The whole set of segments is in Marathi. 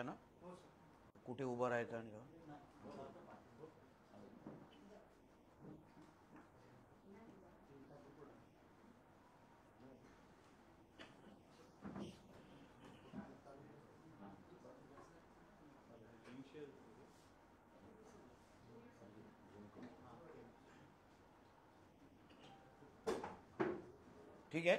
ना, कुठे उभं राहायचं आणि ठीक आहे.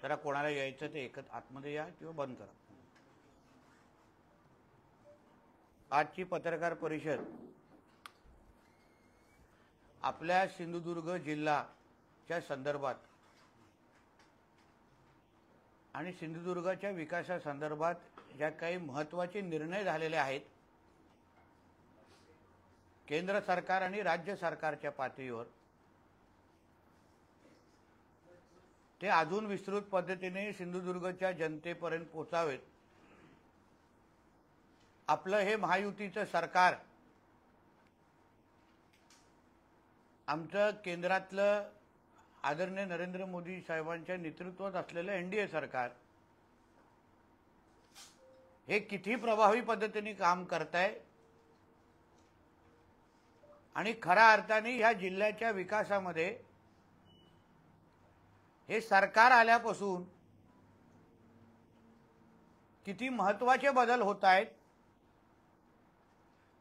जरा कोणाला यायचं ते एकच आतमध्ये या किंवा बंद करा. आजची पत्रकार परिषद आपल्या सिंधुदुर्ग जिल्ह्याच्या संदर्भात आणि सिंधुदुर्गाच्या विकासासंदर्भात ज्या काही महत्त्वाचे निर्णय झालेले आहेत केंद्र सरकार आणि राज्य सरकारच्या पातळीवर, ते अजून विस्तृत पद्धतीने सिंधुदुर्गच्या जनतेपर्यंत पोहोचावेत. आपलं हे महायुतीचं सरकार, आमचं केंद्रातलं आदरणीय नरेंद्र मोदी साहेबांच्या नेतृत्वात असलेलं एनडीए सरकार हे किती प्रभावी पद्धतीने काम करत आहे आणि खऱ्या अर्थाने ह्या जिल्ह्याच्या विकासामध्ये हे सरकार आल्यापासून किती महत्त्वाचे बदल होत आहेत,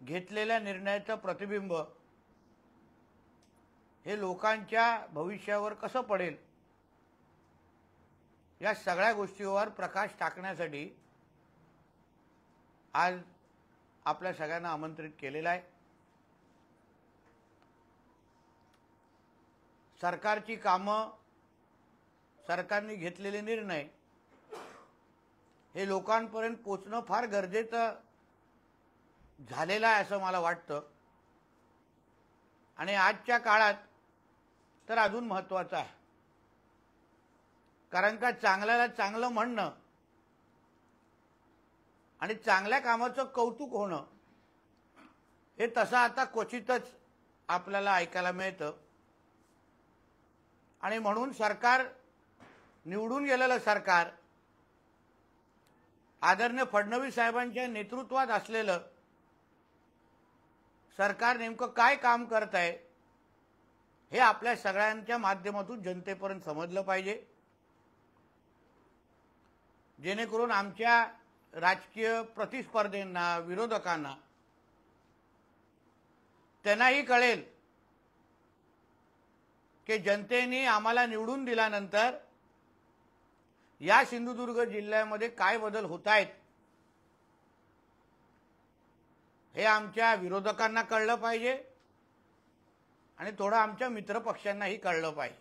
घेतलेल्या निर्णयाचं प्रतिबिंब हे लोकांच्या भविष्यावर कसं पडेल या सगळ्या गोष्टीवर प्रकाश टाकण्यासाठी आज आपल्या सगळ्यांना आमंत्रित केलेलं आहे. सरकारची कामं, सरकारने घेतलेले निर्णय हे लोकांपर्यंत पोचणं फार गरजेचं झालेलं आहे असं मला वाटतं. आणि आजच्या काळात तर अजून महत्त्वाचं आहे, कारण का चांगल्याला चांगलं म्हणणं आणि चांगल्या कामाचं कौतुक होणं हे तसं आता क्वचितच आपल्याला ऐकायला मिळतं. आणि म्हणून सरकार, निवडून गेलेलं सरकार, आदरणीय फडणवीस साहेबांच्या नेतृत्वात असलेलं सरकार नेमकं काय काम करत आहे हे आपल्या सगळ्यांच्या माध्यमातून जनतेपर्यंत समजलं पाहिजे, जेणेकरून आमच्या राजकीय प्रतिस्पर्धींना, विरोधकांना त्यांनाही कळेल की जनतेने आम्हाला निवडून दिल्यानंतर या सिंधुदुर्ग जिल्ह्यामध्ये काय बदल होत आहेत हे आमच्या विरोधकांना कळलं पाहिजे आणि थोडं आमच्या मित्रपक्षांनाही कळलं पाहिजे,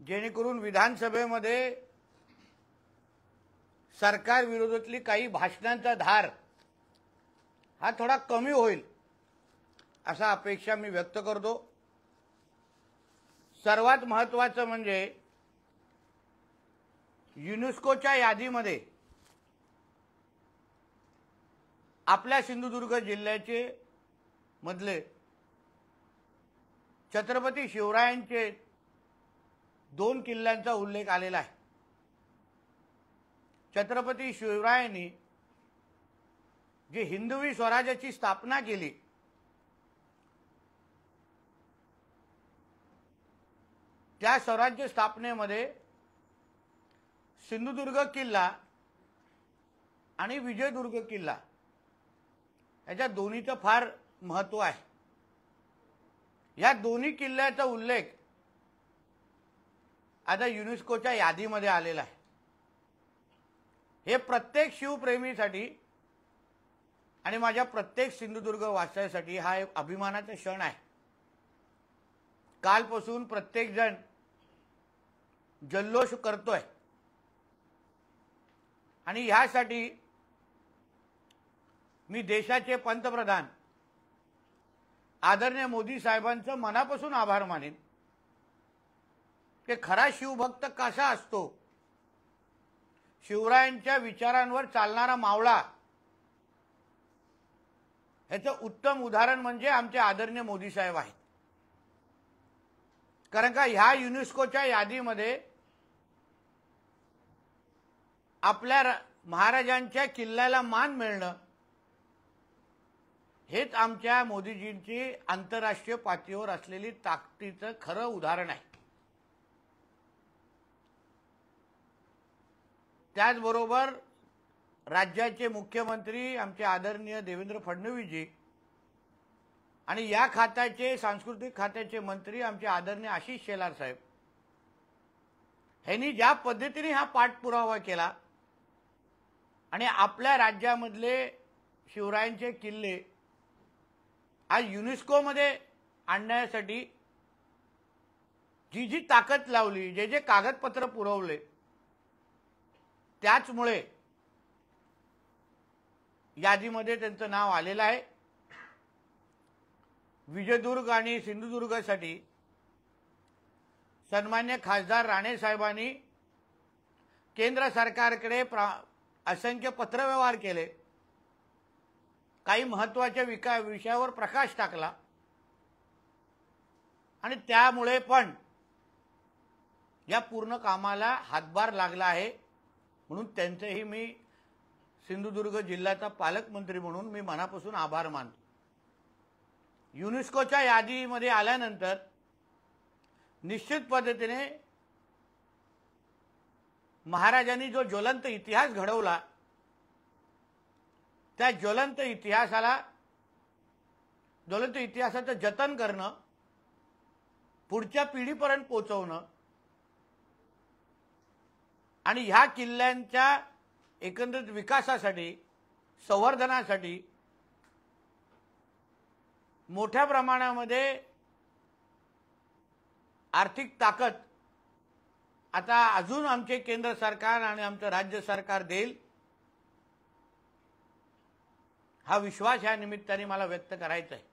जेणेकरून विधानसभेमध्ये सरकार विरोधातली काही भाषणांचा धार हा थोडा कमी होईल असा अपेक्षा मी व्यक्त करतो. सर्वात महत्त्वाचं म्हणजे युनेस्कोच्या यादीमध्ये आपल्या सिंधुदुर्ग जिल्ह्याचे मधले छत्रपती शिवरायांचे 2 किल्ल्यांचा उल्लेख आलेला आहे. छत्रपती शिवरायांनी जी हिंदवी स्वराज्याची स्थापना केली त्या स्वराज्य स्थापनेमध्ये सिंधुदुर्ग किल्ला आणि विजयदुर्ग किल्ला याच्या दोन्हीचं फार महत्त्व आहे. या दोन्ही किल्ल्याचा उल्लेख आता युनेस्कोच्या यादीमध्ये आलेला आहे. हे प्रत्येक शिवप्रेमीसाठी आणि माझ्या प्रत्येक सिंधुदुर्ग वासियासाठी हा एक अभिमानाचा क्षण आहे। कालपासून प्रत्येक जण जल्लोष करतोय आणि यासाठी मी देशाचे पंतप्रधान आदरणीय मोदी साहेबांचं मनापासून आभार मानेन। की खरा शिवभक्त कसा असतो, शिवरायांच्या विचारांवर चालणारा मावळा, याचं उत्तम उदाहरण म्हणजे आमचे आदरणीय मोदी साहेब आहेत। कारण का ह्या युनेस्कोच्या यादीमध्ये आपल्या महाराजांच्या किल्ल्याला मान मिळणं हेच आमच्या मोदीजींची आंतरराष्ट्रीय पातळीवर असलेली ताकदीचं खरं उदाहरण आहे। त्याचबरोबर राज्याचे मुख्यमंत्री आमचे आदरणीय देवेंद्र फडणवीसजी आणि या खात्याचे सांस्कृतिक खात्याचे मंत्री आमचे आदरणीय आशिष शेलार साहेब ह्यांनी ज्या पद्धतीने हा पाठपुरावा केला आणि आपल्या राज्यामधले शिवरायांचे किल्ले आज युनेस्कोमध्ये आणण्यासाठी जी जी ताकद लावली, जे जे कागदपत्र पुरवले, त्याचमुळे यादीमध्ये त्यांचं नाव आलेलं आहे। विजयदुर्ग आणि सिंधुदुर्गसाठी सन्मान्य खासदार राणे साहेबांनी केंद्र सरकारकडे असंख्य पत्रव्यवहार केले, काही महत्त्वाच्या विषयावर प्रकाश टाकला आणि त्यामुळे पण या पूर्ण कामाला हातभार लागला आहे। म्हणून त्यांचेही मी सिंधुदुर्ग जिल्ह्याचा पालकमंत्री म्हणून मी मनापासून आभार मानतो। युनेस्कोच्या यादीमध्ये आल्यानंतर निश्चित पद्धतीने महाराजांनी जो ज्वलंत इतिहास घडवला, त्या ज्वलंत इतिहासाचं जतन करणं, पुढच्या पिढीपर्यंत पोहोचवणं आणि ह्या किल्ल्यांच्या एकंदरीत विकासासाठी, संवर्धनासाठी मोठ्या प्रमाणामध्ये आर्थिक ताकद आता अजून आमचे केंद्र सरकार आणि आमचं राज्य सरकार देईल, हा विश्वास या निमित्ताने मला व्यक्त करायचा आहे।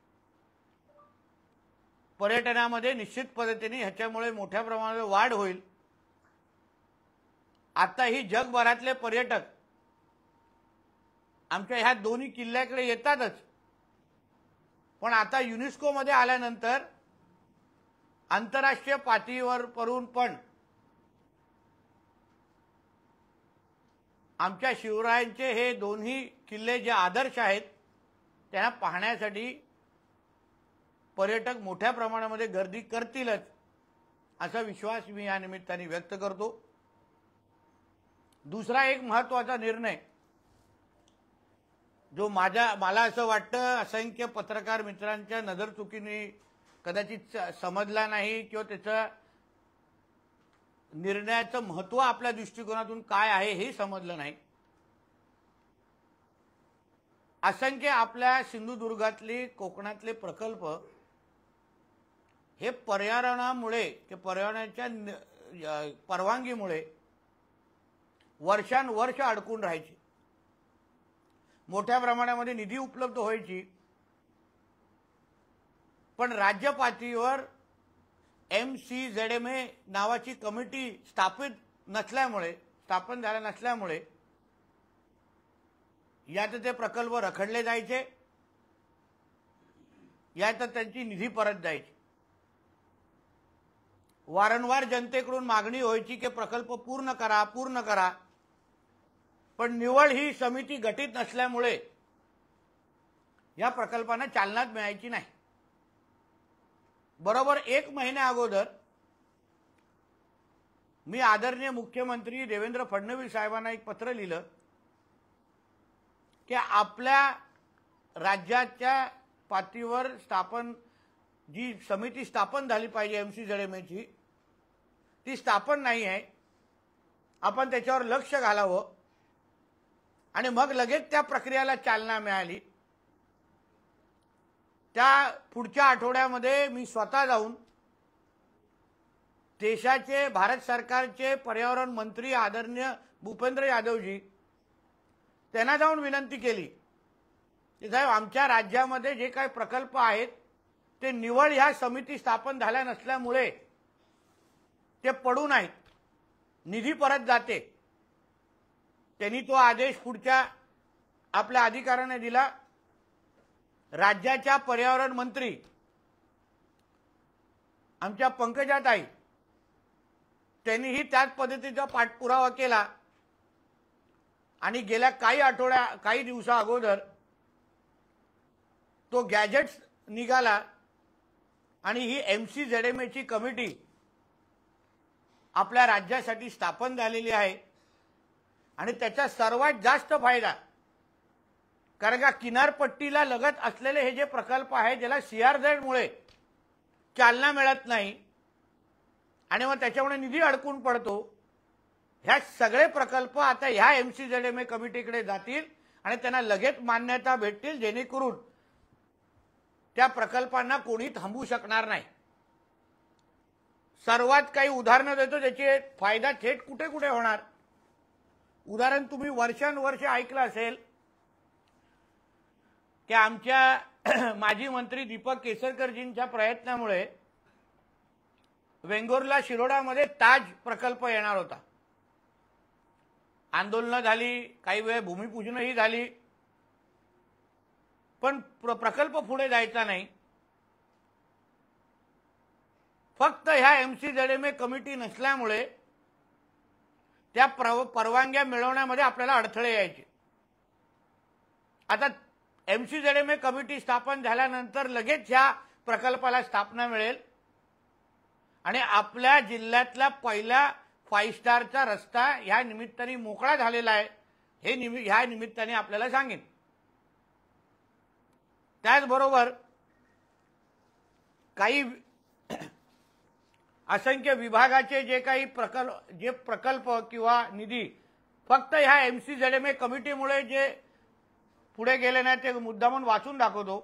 पर्यटनामध्ये निश्चित पद्धतीने ह्याच्यामुळे मोठ्या प्रमाणावर वाढ होईल। आता ही जगभरातले पर्यटक आमच्या ह्या दोन्ही किल्ल्याकडे येतातच, पण आता युनेस्कोमध्ये आल्यानंतर आंतरराष्ट्रीय पातळीवर पण आमच्या शिवरायांचे हे दोन्ही किल्ले जे आदर्श आहेत त्यांना पाहण्यासाठी पर्यटक मोठ्या प्रमाणामध्ये गर्दी करतीलच, असा विश्वास मी या निमित्ताने व्यक्त करतो। दुसरा एक महत्त्वाचा निर्णय जो मला असं वाटतं असंख्य पत्रकार मित्रांच्या नजरचुकीने कदाचित समजला नाही किंवा त्याचा निर्णयाचं महत्त्व आपल्या दृष्टिकोनातून काय आहे हे समजलं नाही। असंख्य आपल्या सिंधुदुर्गातले कोकणातले प्रकल्प हे पर्यावरणामुळे की पर्यावरणाच्या परवानगीमुळे वर्षानुवर्ष अडकून राहायचे, मोठ्या प्रमाणामध्ये निधी उपलब्ध व्हायची, पण राज्य पातळीवर MCZMA नावाची कमिटी स्थापन झाल्या नसल्यामुळे यात ते प्रकल्प रखडले जायचे, यात त्यांची निधी परत जायची। वारंवार जनतेकडून मागणी व्हायची की प्रकल्प पूर्ण करा, पण निवळ ही समिती गठीत नसल्यामुळे या प्रकल्पांना चालना मिळायची नाही। बरोबर 1 महिन्या अगोदर मी आदरणीय मुख्यमंत्री देवेंद्र फडणवीस साहेबांना एक पत्र लिहिलं की आपल्या राज्याच्या पातळीवर जी समिती स्थापन झाली पाहिजे MCZMAची, ती स्थापन नाही आहे, आपण त्याच्यावर लक्ष घालावं आणि मग लगेच त्या प्रक्रियेला चालना मिळाली त्या पुढच्या आठवड्यामध्ये मी स्वतः जाऊन देशाचे भारत सरकारचे पर्यावरण मंत्री आदरणीय भूपेंद्र यादवजी त्यांना जाऊन विनंती केली की साहेब आमच्या राज्यामध्ये जे काही प्रकल्प आहेत ते निवड ह्या समिती स्थापन झाल्या नसल्यामुळे ते पडून आहेत, निधी परत जाते। त्यांनी तो आदेश पुढच्या आपल्या अधिकाऱ्याने दिला। राज्याच्या पर्यावरण मंत्री आमच्या पंकजाताई त्यांनीही त्याच पद्धतीचा पाठपुरावा केला आणि गेल्या काही दिवसा अगोदर तो गॅजेट्स निघाला आणि ही MCZMAची कमिटी आपल्या राज्यासाठी स्थापन झालेली आहे आणि त्याचा सर्वात जास्त फायदा, कारण का किनारपट्टीला लगत असलेले हे जे प्रकल्प आहेत ज्याला CRZ मुळे चालना मिळत नाही आणि मग त्याच्यामुळे निधी अडकून पडतो, ह्या सगळे प्रकल्प आता ह्या MCZMA कमिटीकडे जातील आणि त्यांना लगेच मान्यता भेटतील, जेणेकरून त्या प्रकल्पांना कोणी थांबवू शकणार नाही। सर्वात काही उदाहरणं देतो ज्याचे फायदा थेट कुठे कुठे होणार। उदाहरण तुम्ही वर्षानुवर्ष ऐकलं असेल की आमच्या माजी मंत्री दीपक केसरकरजींच्या प्रयत्नामुळे वेंगुर्ला शिरोडामध्ये ताज प्रकल्प येणार होता। आंदोलनं झाली, काही वेळ भूमिपूजनही झाली, पण प्रकल्प पुढे जायचा नाही। फक्त ह्या MCZMA कमिटी नसल्यामुळे त्या परवानग्या मिळवण्यामध्ये आपल्याला अडथळे यायचे। आता MCZMA कमिटी स्थापन झाल्यानंतर लगेच ह्या प्रकल्पाला स्थापना मिळेल आणि आपल्या जिल्ह्यातला पहिला 5 स्टारचा रस्ता ह्या निमित्ताने मोकळा झालेला आहे, हे ह्या निमित्ताने आपल्याला सांगेन। त्याचबरोबर काही असंख्य विभागाचे जे काही प्रकल्प किंवा निधी फक्त ह्या MCZMA कमिटीमुळे जे पुढे गेले नाही ते मुद्दामून वाचून दाखवतो।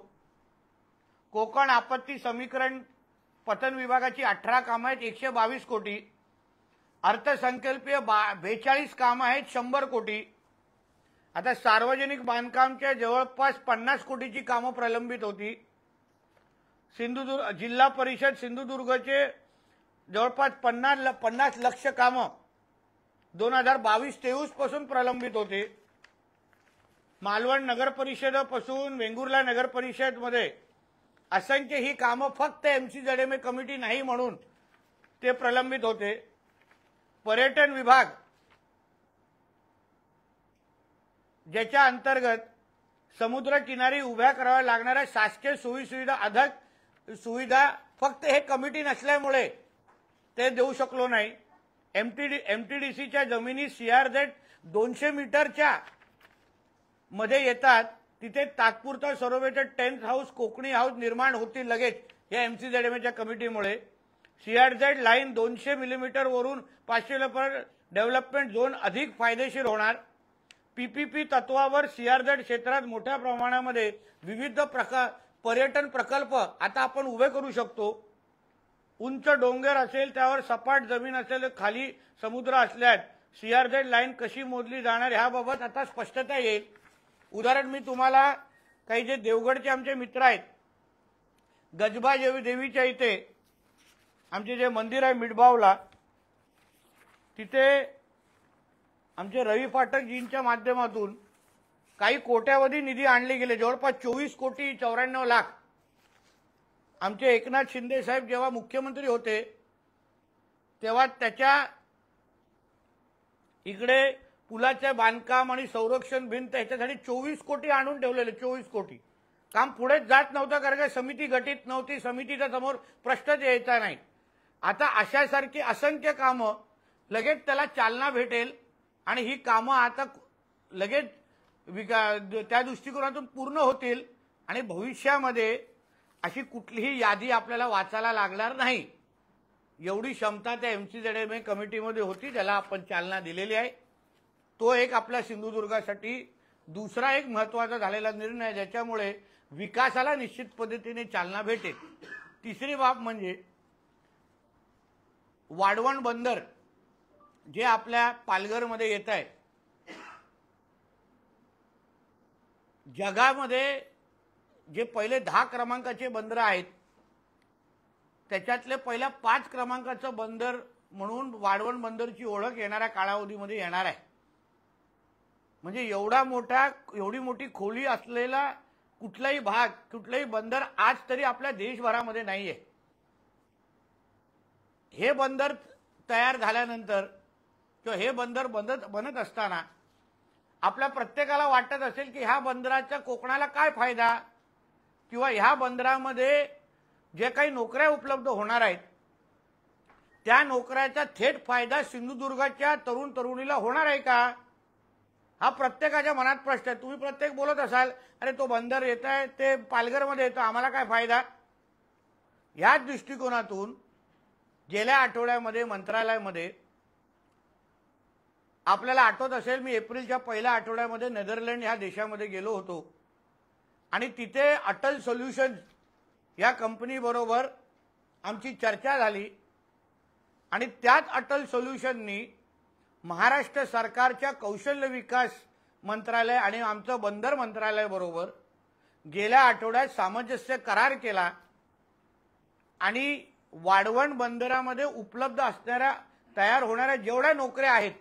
कोकण आपत्ती समीकरण पतन विभागाची 18 कामं आहेत 122 कोटी, अर्थसंकल्पीय 42 कामं आहेत 100 कोटी। आता सार्वजनिक बांधकामच्या जवळपास 50 कोटीची कामं प्रलंबित होती। सिंधुदुर्ग जिल्हा परिषद सिंधुदुर्गचे जवळपास 50 लक्ष कामं 2022-23 पासून प्रलंबित होते। मालवण नगर परिषदेपासून वेंगुर्ला नगर परिषदमध्ये असंख्य ही कामं फक्त MCZMA कमिटी नाही म्हणून ते प्रलंबित होते। पर्यटन विभाग ज्याच्या अंतर्गत समुद्रकिनारी उभ्या कराव्या लागणाऱ्या शासकीय सोयीसुविधा अधिक सुविधा फक्त हे कमिटी नसल्यामुळे ते देऊ शकलो नाही। MTDCच्या जमिनी CRZ 200 मीटरच्या मध्ये येतात, तिथे तात्पुरता सरोवेटेड टेंट हाऊस कोकणी हाऊस निर्माण होतील लगेच या MCZMAच्या कमिटीमुळे। CRZ लाईन 200 मिलीमीटर वरून 500 पर्यंत डेव्हलपमेंट झोन अधिक फायदेशीर होणार। PPP तत्वावर CRZ क्षेत्रात मोठ्या प्रमाणामध्ये विविध पर्यटन प्रकल्प आता आपण उभे करू शकतो। उंच डोंगर असेल त्यावर सपाट जमीन असेल खाली समुद्र असल्यास CRZ लाईन कशी मोजली जाणार याबाबत आता स्पष्टता येईल। उदाहरण मी तुम्हाला काही जे देवगडचे आमचे मित्र आहेत, गजबा देवीच्या इथे आमचे जे मंदिर आहे मिठबावला, तिथे आमचे रवी फाटकजींच्या माध्यमातून काही कोट्यावधी निधी आणले गेले, जवळपास 24 कोटी 94 लाख। आमचे एकनाथ शिंदे साहेब जेव्हा मुख्यमंत्री होते तेव्हा त्याच्या इकडे पुलाचे बांधकाम आणि संरक्षण भिंत याच्यासाठी 24 कोटी आणून ठेवलेले। 24 कोटी काम पुढे जात नव्हतं कारण का समिती गठीत नव्हती, समितीच्या समोर प्रश्नच यायचा नाही। आता अशासारखी असंख्य कामं लगेच त्याला चालना भेटेल आणि ही कामं आता लगेच त्या दृष्टिकोनातून पूर्ण होतील आणि भविष्यामध्ये अशी कुठलीही यादी आपल्याला वाचायला लागणार नाही, एवढी क्षमता त्या MCZMA कमिटीमध्ये होती, ज्याला आपण चालना दिलेली आहे। तो एक आपल्या सिंधुदुर्गासाठी दुसरा एक महत्त्वाचा झालेला निर्णय ज्याच्यामुळे विकासाला निश्चित पद्धतीने चालना भेटेल। तिसरी बाब म्हणजे वाढवण बंदर जे आपल्या पालघरमध्ये येत आहे, जगामध्ये जे पहिले 10 क्रमांकाचे बंदर आहेत त्याच्यातले पहिल्या 5 क्रमांकाचं बंदर म्हणून वाढवण बंदरची ओळख येणाऱ्या कालावधीमध्ये येणार आहे। म्हणजे एवढी मोठी खोली असलेला कुठलाही भाग, कुठलाही बंदर आज तरी आपल्या देशभरामध्ये नाहीये। हे बंदर तयार झाल्यानंतर किंवा हे बंदर बनत असताना आपल्या प्रत्येकाला वाटत असेल की ह्या बंदराचा कोकणाला काय फायदा, किंवा ह्या बंदरामध्ये जे काही नोकऱ्या उपलब्ध होणार आहेत त्या नोकऱ्याचा थेट फायदा सिंधुदुर्गाच्या तरुण तरुणीला होणार आहे का, हा प्रत्येकाच्या मनात प्रश्न आहे। तुम्ही प्रत्येक बोलत असाल अरे तो बंदर येत आहे ते पालघरमध्ये येतो, आम्हाला काय फायदा। याच दृष्टिकोनातून गेल्या आठवड्यामध्ये मंत्रालयामध्ये आपल्याला आठवत असेल, मी एप्रिलच्या पहिल्या आठवड्यामध्ये नेदरलँड ह्या देशामध्ये गेलो होतो आणि तिथे अटल सोल्युशन्स या कंपनी बरोबर आमची चर्चा झाली आणि त्याच अटल सोल्युशननी महाराष्ट्र सरकारच्या कौशल्य विकास मंत्रालय आणि आमचं बंदर मंत्रालय बरोबर गेल्या आठवड्यात सामंजस्य करार केला आणि वाढवण बंदरामध्ये उपलब्ध असणाऱ्या तयार होणाऱ्या जेवढ्या नोकऱ्या आहेत,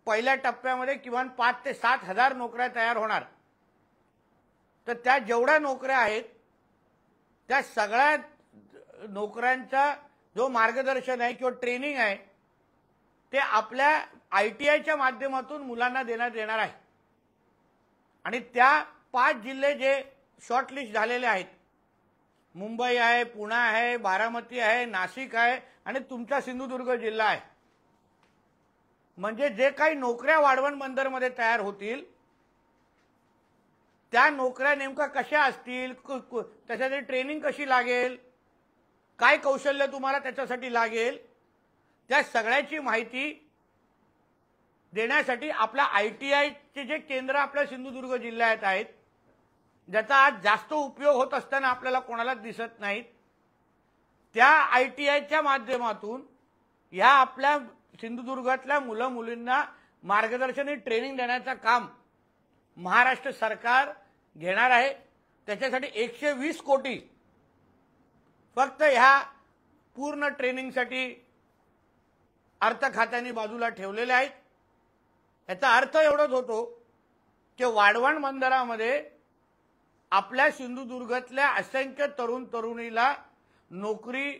पहिल्या टप्प्यामध्ये किमान 5 ते 7 हजार नोकऱ्या तयार होणार, तर त्या जेवढ्या नोकऱ्या आहेत त्या सगळ्या नोकऱ्यांचा जो मार्गदर्शन आहे किंवा ट्रेनिंग आहे ते आपल्या ITIच्या माध्यमातून मुलांना देण्यात येणार आहे। आणि त्या 5 जिल्हे जे शॉर्टलिस्ट झालेले आहेत, मुंबई आहे, पुणे आहे, बारामती आहे, नाशिक आहे आणि तुमचा सिंधुदुर्ग जिल्हा आहे। म्हणजे जे काही नोकऱ्या वाढवण बंदरमध्ये तयार होतील त्या नोकऱ्या नेमका कशा असतील, त्याच्यासाठी ट्रेनिंग कशी लागेल, काय कौशल्य तुम्हाला त्याच्यासाठी लागेल, त्या सगळ्याची माहिती देण्यासाठी आपल्या ITIचे जे केंद्र आपल्या सिंधुदुर्ग जिल्ह्यात आहेत, ज्याचा आज जास्त उपयोग होत असताना आपल्याला कोणालाच दिसत नाहीत, त्या ITIच्या माध्यमातून या आपल्या सिंधुदुर्गातल्या मुलं मुलींना मार्गदर्शन आणि ट्रेनिंग देण्याचं काम महाराष्ट्र सरकार घेणार आहे। त्याच्यासाठी 120 कोटी फक्त ह्या पूर्ण ट्रेनिंगसाठी अर्थ खात्याने बाजूला ठेवलेले आहेत। याचा अर्थ एवढाच होतो की वाढवण बंदरामध्ये आपल्या सिंधुदुर्गातल्या असंख्य तरुण तरुणीला नोकरी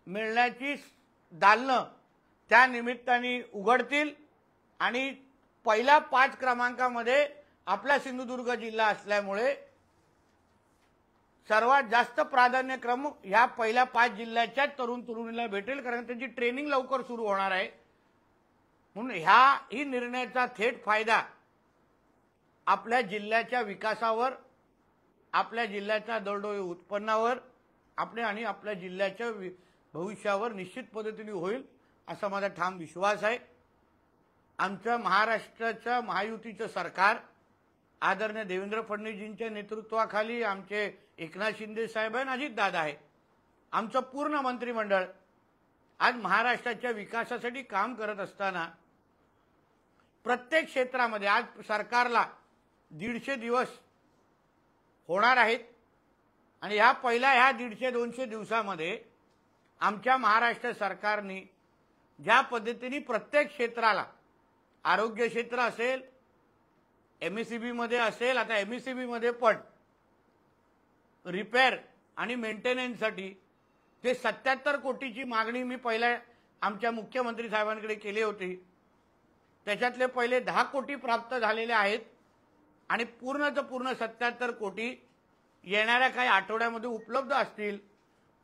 मिळण्याची दालनं त्या निमित्ताने उघडतील आणि पहिल्या 5 क्रमांकामध्ये आपला सिंधुदुर्ग जिल्हा असल्यामुळे सर्वात जास्त प्राधान्यक्रम ह्या पहिल्या 5 जिल्ह्याच्या तरुण तरुणीला भेटेल, कारण त्यांची ट्रेनिंग लवकर सुरू होणार आहे। म्हणून ही निर्णयाचा थेट फायदा आपल्या जिल्ह्याच्या विकासावर, आपल्या जिल्ह्याच्या दरडोई उत्पन्नावर आणि आपल्या जिल्ह्याच्या भविष्यावर निश्चित पद्धतीने होईल असा माझा ठाम विश्वास आहे। आमच्या महाराष्ट्राच्या महायुतीचं सरकार आदरणीय देवेंद्र फडणवीसजींच्या नेतृत्वाखाली आमचे एकनाथ शिंदे साहेब आणि अजितदादा आहे, आमचं पूर्ण मंत्रिमंडळ आज महाराष्ट्राच्या विकासासाठी काम करत असताना प्रत्येक क्षेत्रामध्ये आज सरकारला 150 दिवस होणार आहेत आणि ह्या 150-200 दिवसामध्ये आमच्या महाराष्ट्र सरकारने ज्या पद्धतीने प्रत्येक क्षेत्राला, आरोग्य क्षेत्र असेल, MSEB मध्ये असेल, आता MSEB मध्ये पण रिपेअर आणि मेंटेनन्ससाठी ते 77 कोटीची मागणी मी पहिल्या आमच्या मुख्यमंत्री साहेबांकडे केली होती। त्याच्यातले पहिले 10 कोटी प्राप्त झालेले आहेत आणि पूर्णचं पूर्ण 77 कोटी येणाऱ्या काही आठवड्यामध्ये उपलब्ध असतील,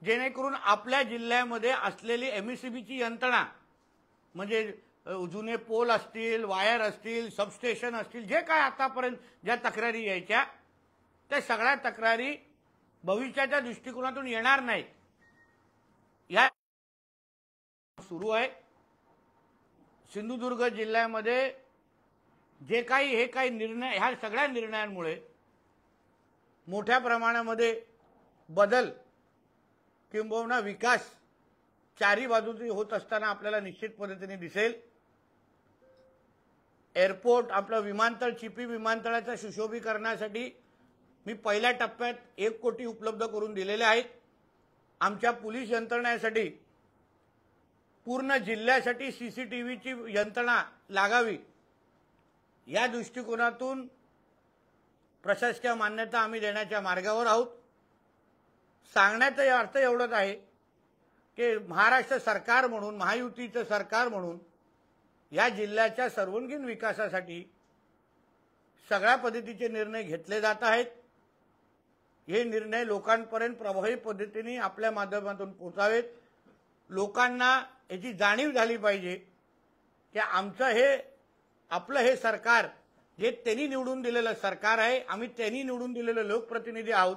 जेणेकरून आपल्या जिल्ह्यामध्ये असलेली MSEBची यंत्रणा म्हणजे जुने पोल असतील, वायर असतील, सबस्टेशन असतील, जे काय आतापर्यंत ज्या तक्रारी यायच्या त्या सगळ्या तक्रारी भविष्याच्या दृष्टिकोनातून येणार नाहीत। या सुरू आहे सिंधुदुर्ग जिल्ह्यामध्ये जे काही हे काही निर्णय, ह्या सगळ्या निर्णयांमुळे मोठ्या प्रमाणामध्ये बदल किंबहुना विकास चारी बाजूने होत असताना आपल्याला निश्चित पद्धतीने दिसेल। एअरपोर्ट, आपलं विमानतळ, चिपी विमानतळाच्या सुशोभीकरणासाठी मी पहिल्या टप्प्यात 1 कोटी उपलब्ध करून दिलेले आहेत। आमच्या पोलीस यंत्रणेसाठी पूर्ण जिल्ह्यासाठी सीसीटीव्हीची यंत्रणा लागावी या दृष्टिकोनातून प्रशासकीय मान्यता आम्ही देण्याच्या मार्गावर आहोत। सांगण्याचा अर्थ एवढाच आहे की महाराष्ट्र सरकार म्हणून, महायुतीचं सरकार म्हणून या जिल्ह्याच्या सर्वांगीण विकासासाठी सगळ्या पद्धतीचे निर्णय घेतले जात आहेत। हे निर्णय लोकांपर्यंत प्रभावी पद्धतीने आपल्या माध्यमातून पोहोचावेत। लोकांना याची जाणीव झाली पाहिजे की आपलं हे सरकार जे त्यांनी निवडून दिलेलं सरकार आहे, आम्ही त्यांनी निवडून दिलेले लोकप्रतिनिधी आहोत।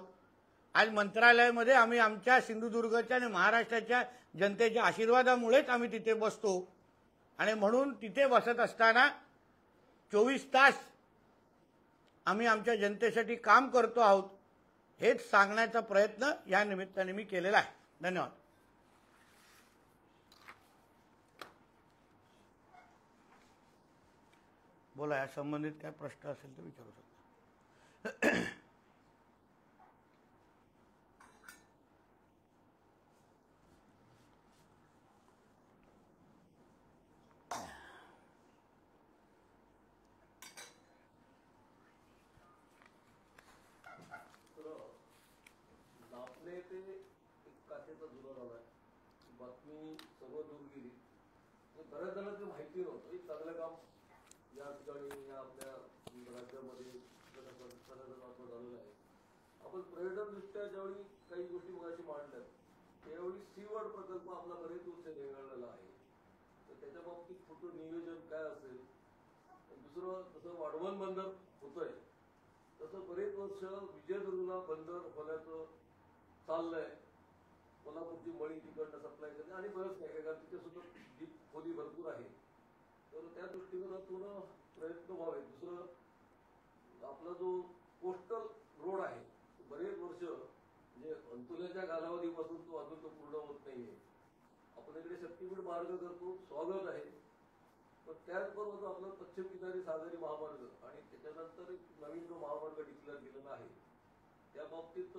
आज मंत्रालयामध्ये आम्ही आमच्या सिंधुदुर्गच्या आणि महाराष्ट्राच्या जनतेच्या आशीर्वादामुळेच आम्ही तिथे बसतो आणि म्हणून तिथे बसत असताना 24 तास आम्ही आमच्या जनतेसाठी काम करतो आहोत, हेच सांगण्याचा प्रयत्न या निमित्ताने मी केलेला आहे। धन्यवाद। बोला, या संबंधित काय प्रश्न असेल तर विचारू शकता। बातमी सर्व दूर गेली, बऱ्याच जणांना माहिती नव्हतं की चांगलं काम या ठिकाणी या आपल्या राज्यामध्ये झालेलं आहे। आपण पर्यटन दृष्ट्या ज्यावेळी काही गोष्टी मगाशी मांडल्या त्यावेळी सीवर्ड प्रकल्प आपला बरेच वर्ष रेंगाळलेला आहे, तर त्याच्या बाबतीत कुठं नियोजन काय असेल। दुसरं, जसं वाढवण बंदर होतंय तसं बरेच वर्ष विजयदुर्गला बंदर होण्याचं चाललंय। कोल्हापूरची मळी तिकडनं सप्लाय करते आणि बरंच काय कारण तिथे सुद्धा डीप खोली भरपूर आहे, तर त्या दृष्टिकोनातून प्रयत्न व्हावे। दुसरं, आपला जो कोस्टल रोड आहे बरेच वर्ष म्हणजे अंतुल्याच्या कालावधीपासून तो अजून तो पूर्ण होत नाहीये। आपण इकडे शक्तीपीठ मार्ग करतो, स्वागत आहे, पण त्याचबरोबर आपला पश्चिम किनारी सागरी महामार्ग आणि त्याच्यानंतर एक नवीन जो महामार्ग डिक्लेअर केलेला आहे त्या बाबतीत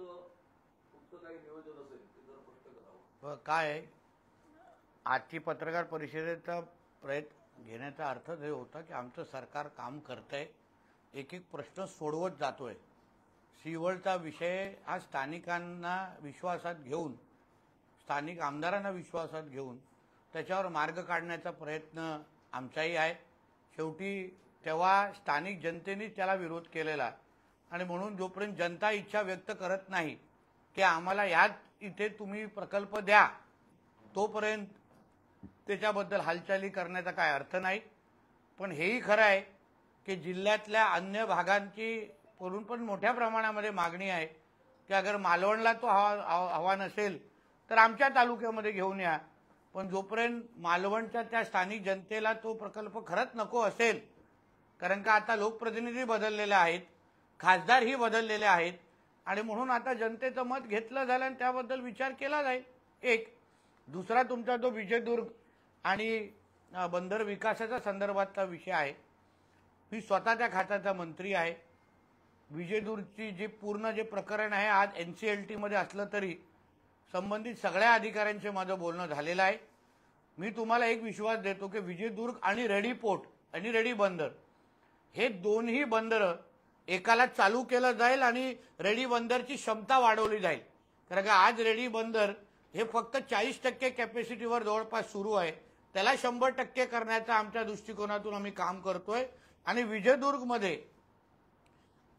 काही नियोजन असेल ते जर स्पष्ट करावं। काय आजची पत्रकार परिषदेचा प्रयत्न घेण्याचा अर्थ हे होता की आमचं सरकार काम करतंय, एक एक प्रश्न सोडवत जातोय। सीवर्डचा विषय हा स्थानिकांना विश्वासात घेऊन, स्थानिक आमदारांना विश्वासात घेऊन त्याच्यावर मार्ग काढण्याचा प्रयत्न आमचाही आहे। शेवटी तेव्हा स्थानिक जनतेने त्याला विरोध केलेला आणि म्हणून जोपर्यंत जनता इच्छा व्यक्त करत नाही की आम्हाला यात इथे तुम्ही प्रकल्प द्या, तोपर्यंत त्याच्याबद्दल हालचाली करण्याचा काय अर्थ नाही। पण हेही खरं आहे की जिल्ह्यातल्या अन्य भागांची करून पण मोठ्या प्रमाणामध्ये मागणी आहे की अगर मालवणला तो हवा नसेल तर आमच्या तालुक्यामध्ये घेऊन या, पण जोपर्यंत मालवणच्या त्या स्थानिक जनतेला तो प्रकल्प खरंच नको असेल, कारण का आता लोकप्रतिनिधी बदललेले आहेत, खासदारही बदललेले आहेत आणि म्हणून आता जनतेचं मत घेतलं झालं आणि त्याबद्दल विचार केला जाईल। एक दुसरा तुमचा तो विजयदुर्ग आणि बंदर विकासाच्या संदर्भातला विषय आहे। मी स्वतः त्या खात्याचा मंत्री आहे। विजयदुर्गची जी पूर्ण जे प्रकरण आहे आज NCLT मध्ये असलं तरी संबंधित सगळ्या अधिकाऱ्यांचे माझं बोलणं झालेलं आहे। मी तुम्हाला एक विश्वास देतो की विजयदुर्ग आणि रेडी पोर्ट आणि रेडी बंदर हे दोन्ही बंदर एकाला चालू केलं जाईल आणि रेडी बंदरची क्षमता वाढवली जाईल। कारण का आज रेडी बंदर हे फक्त 40% कॅपॅसिटीवर जवळपास सुरू आहे, त्याला 100% करण्याचा आमच्या दृष्टिकोनातून आम्ही काम करतोय। आणि विजयदुर्गमध्ये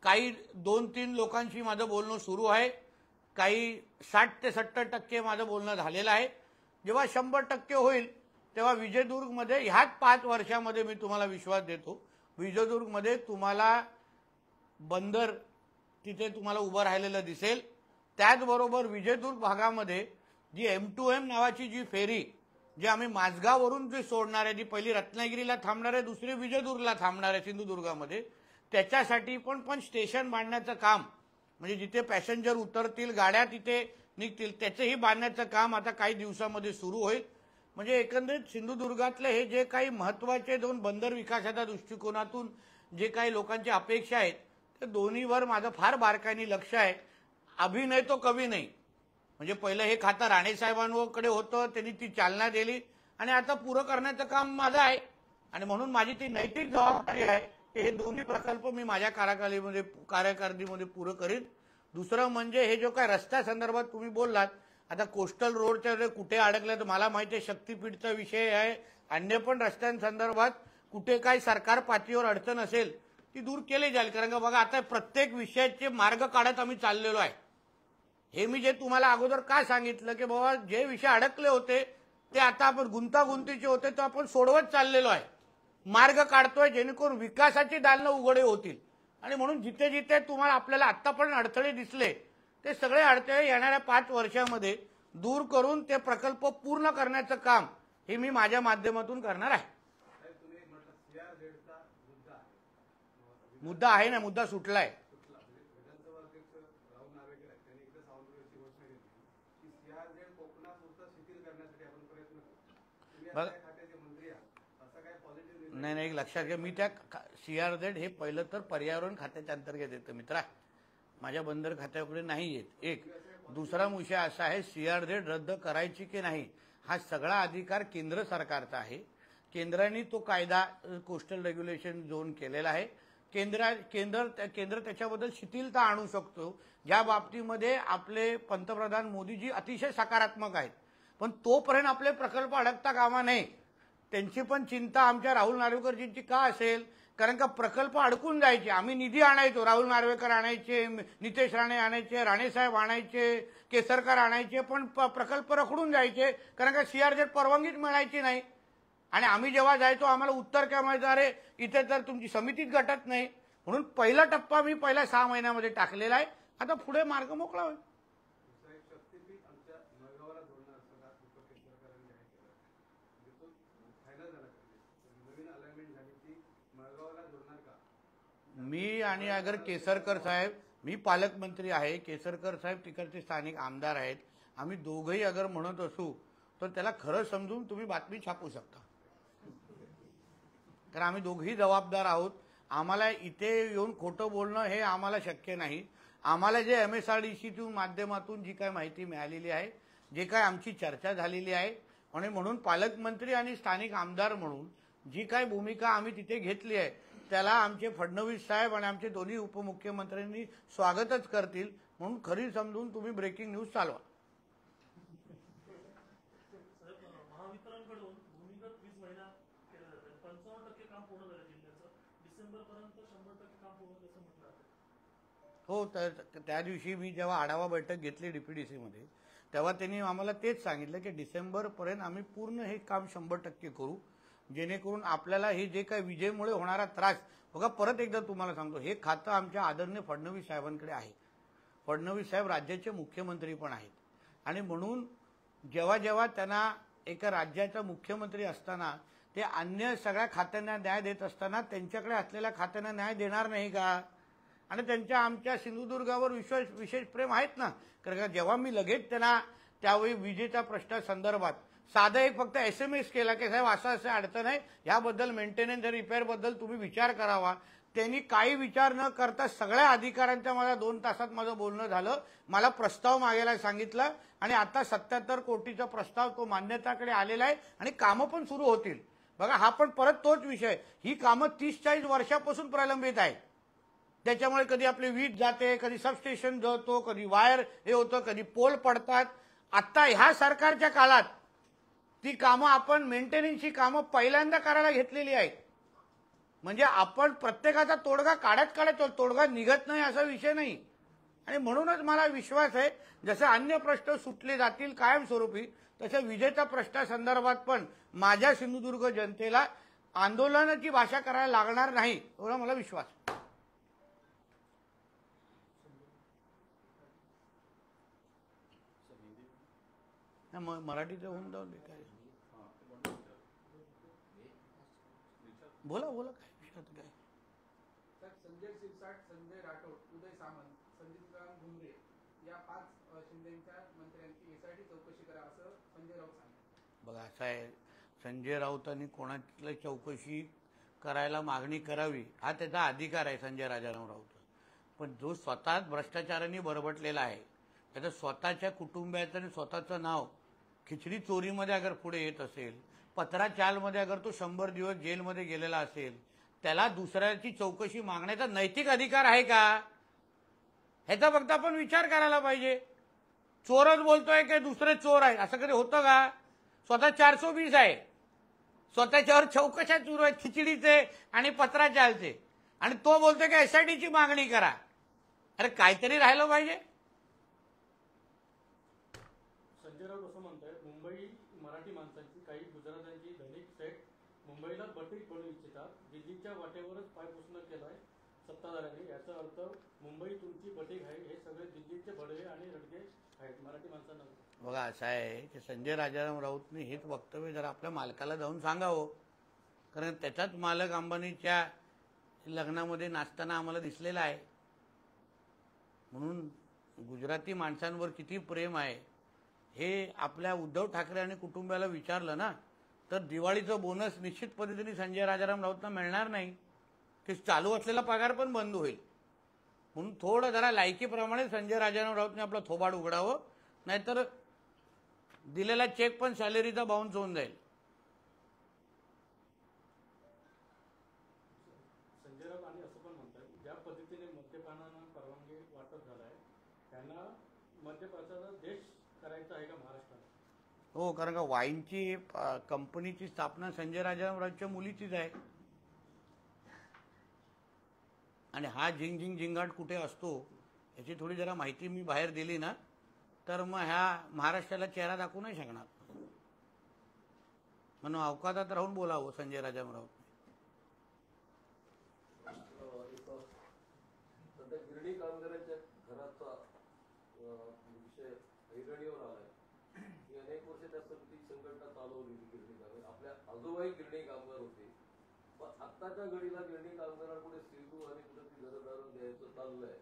काही 2-3 लोकांशी माझं बोलणं सुरू आहे, काही 60 ते 70% माझं बोलणं झालेलं आहे। जेव्हा 100% होईल तेव्हा विजयदुर्गमध्ये ह्याच 5 वर्षामध्ये मी तुम्हाला विश्वास देतो, विजयदुर्गमध्ये तुम्हाला बंदर तिथे तुम्हाला उभं राहिलेलं दिसेल। त्याचबरोबर विजयदुर्ग भागामध्ये जी M2M नावाची जी फेरी जे आम्ही माझगाववरून जे सोडणार आहे, जी पहिली रत्नागिरीला थांबणार आहे, दुसरी विजयदुर्गला थांबणार आहे सिंधुदुर्गामध्ये, त्याच्यासाठी पण स्टेशन बांधण्याचं काम, म्हणजे जिथे पॅसेंजर उतरतील, गाड्या तिथे निघतील, त्याचंही बांधण्याचं काम आता काही दिवसामध्ये सुरू होईल. म्हणजे एकंदरीत सिंधुदुर्गातले हे जे काही महत्त्वाचे दोन बंदर विकासाच्या दृष्टिकोनातून जे काही लोकांची अपेक्षा आहेत, ते दोन्हीवर माझं फार बारकाईने लक्ष आहे. अभिनय तो कवी नाही. म्हणजे पहिलं हे खातं राणेसाहेबांकडे होतं, त्यांनी ती चालना दिली आणि आता पुरं करण्याचं काम माझं आहे. आणि म्हणून माझी ती नैतिक जबाबदारी आहे की हे दोन्ही प्रकल्प मी माझ्या कारकार्दीमध्ये पुरं करीन. दुसरं म्हणजे हे जो काय रस्त्यासंदर्भात तुम्ही बोललात, आता कोस्टल रोडच्या कुठे अडकले तर मला माहिती आहे शक्तीपीठचा विषय आहे. अन्य पण रस्त्यांसंदर्भात कुठे काय सरकार पातळीवर अडचण असेल ती दूर केली जाईल. कारण का बघा, आता प्रत्येक विषयाचे मार्ग काढत आम्ही चाललेलो आहे. हे मी जे तुम्हाला अगोदर काय सांगितलं की बाबा जे विषय अडकले होते ते आता आपण गुंतागुंतीचे होते तो आपण सोडवत चाललेलो आहे, मार्ग काढतोय जेणेकरून विकासाची दालनं उघडे होतील. आणि म्हणून जिथे जिथे तुम्हाला आपल्याला आत्तापर्यंत अडथळे दिसले ते सगळे अडथळे येणाऱ्या 5 वर्षामध्ये दूर करून ते प्रकल्प पूर्ण करण्याचं काम हे मी माझ्या माध्यमातून करणार आहे. मुद्दा आहे ना, मुद्दा सुटलाय. नाही, एक लक्षात घ्या, मी त्या CRZ हे पहिलं तर पर्यावरण खात्याच्या अंतर्गत येतं मित्रा, माझ्या बंदर खात्याकडे नाही येत. एक दुसरा विषय असा आहे, CRZ रद्द करायची की नाही हा सगळा अधिकार केंद्र सरकारचा आहे. केंद्राने तो कायदा कोस्टल रेग्युलेशन झोन केलेला आहे. केंद्र त्याच्याबद्दल शिथिलता आणू शकतो, ज्या बाबतीमध्ये आपले पंतप्रधान मोदीजी अतिशय सकारात्मक आहेत. पण तोपर्यंत आपले प्रकल्प अडकता कामा नये. त्यांची पण चिंता आमच्या राहुल नार्वेकरजींची का असेल, कारण का प्रकल्प अडकून जायचे. आम्ही निधी आणायचो, राहुल नार्वेकर आणायचे, नितेश राणे आणायचे, राणेसाहेब आणायचे, केसरकर आणायचे, पण प्रकल्प रखडून जायचे कारण का CRZ परवानगीच मिळायची नाही. आणि आम्ही जेव्हा जायचो आम्हाला उत्तर काय माहिती, अरे इथे तर तुमची समितीच गटत नाही. म्हणून पहिला टप्पा मी पहिल्या 6 महिन्यामध्ये टाकलेला आहे. आता पुढे मार्ग मोकळा होईल. मी आणि अगर केसरकर साहेब, मी पालकमंत्री आहे, केसरकर साहेब तिकडचे स्थानिक आमदार आहेत, आम्ही दोघंही अगर म्हणत असू तर त्याला खरं समजून तुम्ही बातमी छापू शकता. कारण आम्ही दोघंही जबाबदार आहोत. आम्हाला इथे येऊन खोटं बोलणं हे आम्हाला शक्य नाही. आम्हाला जे MSRDC माध्यमातून जी काय माहिती मिळालेली आहे, जे काय आमची चर्चा झालेली आहे, आणि म्हणून पालकमंत्री आणि स्थानिक आमदार म्हणून जी काय भूमिका आम्ही तिथे घेतली आहे त्याला आमचे फडणवीस साहेब आणि आमचे दोन्ही उपमुख्यमंत्र्यांनी स्वागतच करतील. म्हणून खरी समजून तुम्ही ब्रेकिंग न्यूज चालवा. महावितरणकडून भूमिगत वीज महिना केला जातो, 55% काम पूर्ण झालं जिल्ह्याचं, डिसेंबरपर्यंत 100% काम पूर्ण कसं म्हटलं जातं. हो, तर त्या दिवशी मी जेव्हा आढावा बैठक घेतली DPDC मध्ये तेव्हा त्यांनी आम्हाला तेच सांगितलं की डिसेंबरपर्यंत आम्ही पूर्ण हे काम 100% करू, जेणेकरून आपल्याला हे जे काही विजेमुळे होणारा त्रास, बघा परत एकदा तुम्हाला सांगतो, हे खातं आमच्या आदरणीय फडणवीस साहेबांकडे आहे. फडणवीस साहेब राज्याचे मुख्यमंत्री पण आहेत. आणि म्हणून जेव्हा जेव्हा त्यांना एका राज्याचा मुख्यमंत्री असताना ते अन्य सगळ्या खात्यांना न्याय देत असताना त्यांच्याकडे असलेल्या खात्यांना न्याय देणार नाही का? आणि त्यांच्या आमच्या सिंधुदुर्गावर विशेष प्रेम आहेत ना. कारण जेव्हा मी लगेच त्यांना त्यावेळी विजेच्या प्रश्नासंदर्भात साधा एक फक्त SMS केला की साहेब असं अडचण आहे, याबद्दल मेंटेनन्स रिपेअरबद्दल तुम्ही विचार करावा, त्यांनी काही विचार न करता सगळ्या अधिकाऱ्यांच्या मला 2 तासात माझं बोलणं झालं. मला प्रस्ताव मागायला सांगितलं आणि आता 77 कोटीचा प्रस्ताव तो मान्यताकडे आलेला आहे आणि कामं पण सुरू होतील. बघा, हा पण परत तोच विषय, ही कामं 30-40 वर्षापासून प्रलंबित आहेत. त्याच्यामुळे कधी आपली वीज जाते, कधी सबस्टेशन जळतो, कधी वायर हे होतं, कधी पोल पडतात. आता ह्या सरकारच्या काळात ती कामं आपण मेंटेनन्सची कामं पहिल्यांदा करायला घेतलेली आहेत. म्हणजे आपण प्रत्येकाचा तोडगा काढत तोडगा निघत नाही असा विषय नाही. आणि म्हणूनच मला विश्वास आहे, जसे अन्य प्रश्न सुटले जातील कायमस्वरूपी, तसे विजेच्या प्रश्नासंदर्भात पण माझ्या सिंधुदुर्ग जनतेला आंदोलनाची भाषा करायला लागणार नाही एवढा मला विश्वास. मराठीचं होऊन जाऊन काय बोला बोला, काय विषय आता काय. तर संजय शिरसाट, संजय राठोड, उदय सामंत, संदीपराव भुमरे या 5 शिंदेच्या मंत्र्यांची एसआयटी चौकशी करा असं संजय राऊत सांगितलं. बघा असं आहे, संजय राऊतांनी कोणाची चौकशी करायला मागणी करावी हा त्याचा अधिकार आहे संजय राजाराम राऊत. पण जो स्वतः भ्रष्टाचाराने बरबटलेला आहे, त्याचं स्वतःच्या कुटुंबियाचं आणि स्वतःचं नाव खिचडी चोरीमध्ये अगर पुढे येत असेल, पत्रा चालमध्ये अगर तो 100 दिवस जेलमध्ये गेलेला असेल, त्याला दुसऱ्याची चौकशी मागण्याचा नैतिक अधिकार आहे का, ह्याचा फक्त आपण विचार करायला पाहिजे. चोरच बोलतोय की दुसरे चोर आहे, असं कधी होतं का. स्वतः 420 आहे, स्वतःच्यावर चौकशा सुरू आहेत खिचडीचे आणि पत्रा चालचे, आणि तो बोलतोय की एसआयटीची मागणी करा. अरे काहीतरी राहिलं पाहिजे. संजय राऊत असं म्हणतोय, मुंबई मराठी माणसांची काही गुजरातांची धनिक सेट मुंबईला बटीक बनवू इच्छितात. दिल्लीच्या वाटेवरच पायपुसणं केलंय सत्ताधाऱ्यांनी. याचा अर्थ मुंबई तुमची बटीक आहे, हे सगळे दिल्लीचे बडवे आणि रडगे आहेत, मराठी माणसांना. बघा असं आहे की संजय राजाराम राऊतने हेच वक्तव्य जरा आपल्या मालकाला जाऊन सांगावं, कारण त्याचाच मालक अंबानीच्या लग्नामध्ये नाचताना आम्हाला दिसलेला आहे. म्हणून गुजराती माणसांवर किती प्रेम आहे हे आपल्या उद्धव ठाकरे आणि कुटुंबाला विचारलं ना, तर दिवाळीचं बोनस निश्चित पद्धतीने संजय राजाराम राऊतना मिळणार नाही, की चालू असलेला पगार पण बंद होईल. म्हणून थोडं जरा लायकीप्रमाणे संजय राजाराम राऊतने आपलं थोबाड उघडावं, नाहीतर दिलेला चेक पण सॅलरीचा बाउन्स होऊन जाईल. संजय राऊत आणि असं पण म्हणतात, ज्या पद्धतीने मद्यपानाला परवानगी वाटप झालाय, त्यांना मद्यपानाचा देश करायचा आहे का महाराष्ट्रात. हो, कारण का वाईनची कंपनीची स्थापना संजय राजाराम राऊतच्या मुलीचीच आहे. आणि हा झिंग झिंग झिंगाट कुठे असतो याची थोडी जरा माहिती मी बाहेर दिली ना, तर मग ह्या महाराष्ट्राला चेहरा दाखवू नाही शकणार. म्हणून अवकाशात राहून बोलावं संजय राजाराम राऊत. सध्या गिरणी कामगारांच्या घराचा विषय ऐरणीवर आलाय. की अनेक वर्ष त्यासाठी ती संघटना चालवली गिरणी कामगार. आपल्या आजोबाई गिरणी कामगार होते, पण आत्ताच्या घडीला गिरणी कामगारांपुढे सिंधू आणि कुठे घरदार द्यायचं चाललंय.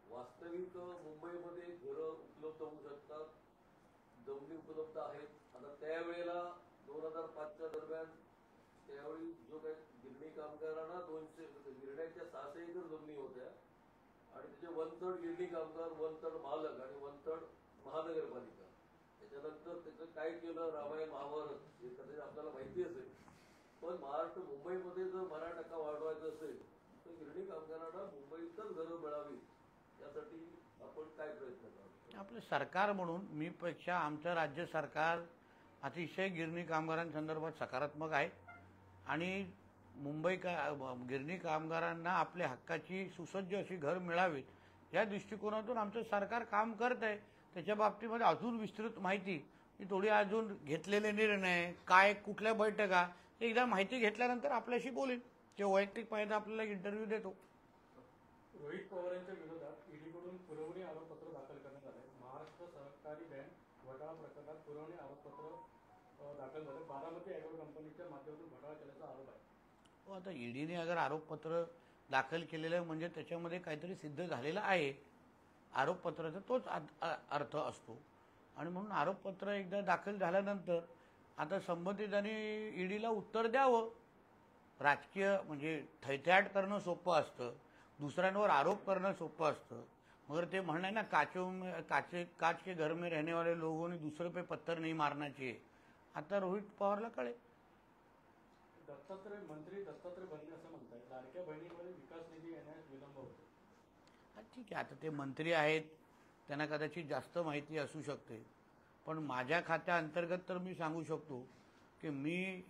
वास्तविक मुंबईमध्ये घरं उपलब्ध होऊ शकतात, जमिनी उपलब्ध आहेत. आता त्यावेळेला 2005च्या दरम्यान त्यावेळी जो काही गिरणी कामगारांना 200 गिरण्याच्या 600 एकर जमिनी होत्या, आणि त्याचे 1/3 गिरणी कामगार, 1/3 मालक आणि 1/3 महानगरपालिका. त्याच्यानंतर त्याचं काय केलं, रामायण महाभारत हे कदाचित आपल्याला माहिती असेल. पण महाराष्ट्र मुंबईमध्ये जर 12% वाढवायचं असेल तर गिरणी कामगारांना मुंबईतच घरं मिळावी यासाठी आपण काय प्रयत्न करतो. आपलं सरकार म्हणून मी पेक्षा आमचं राज्य सरकार अतिशय गिरणी कामगारांसंदर्भात सकारात्मक आहे, आणि गिरणी कामगारांना आपल्या हक्काची सुसज्ज अशी घर मिळावीत या दृष्टिकोनातून आमचं सरकार काम करत आहे. त्याच्या बाबतीमध्ये अजून विस्तृत माहिती मी थोडी अजून घेतलेले निर्णय काय, कुठल्या बैठका, एकदा माहिती घेतल्यानंतर आपल्याशी बोलेन. ते वैयक्तिक पाहिजे आपल्याला इंटरव्ह्यू देतो. रोहित पवार यांच्या विरोधात ईडीकडून पुरवणी आरोपपत्र दाखल करण्यात आले. महाराष्ट्र सहकारी बँक घोटाळा प्रकरणात पुरवणी आरोपपत्र दाखल झाले. बारामती ॲग्रो कंपनीच्या माध्यमातून घोटाळा केल्याचा आरोप आहे. हो, आता ईडीने अगर आरोपपत्र दाखल केलेलं म्हणजे त्याच्यामध्ये काहीतरी सिद्ध झालेलं आहे. आरोपपत्राचा तोच अर्थ असतो, आणि म्हणून आरोपपत्र एकदा दाखल झाल्यानंतर आता संबंधितांनी ईडीला उत्तर द्यावं. राजकीय म्हणजे थैथयाट करणं सोपं असतं, दुसऱ्यांवर आरोप करणं सोपं असतं. मगर ते म्हणणं ना, काच के घर में रहने वाले लोगों ने दूसरे पे पत्थर नहीं मारना चाहिए. आता रोहित पवारला कळेल. मंत्री दत्तात्रय भरणे असं म्हणतात, लाडक्या बहिणीमध्ये विकास निधी येण्यास विलंब होतो. ठीक आहे, आता ते मंत्री आहेत, त्यांना कदाचित जास्त माहिती असू शकते. पण माझ्या खात्याअंतर्गत तर मी सांगू शकतो की मी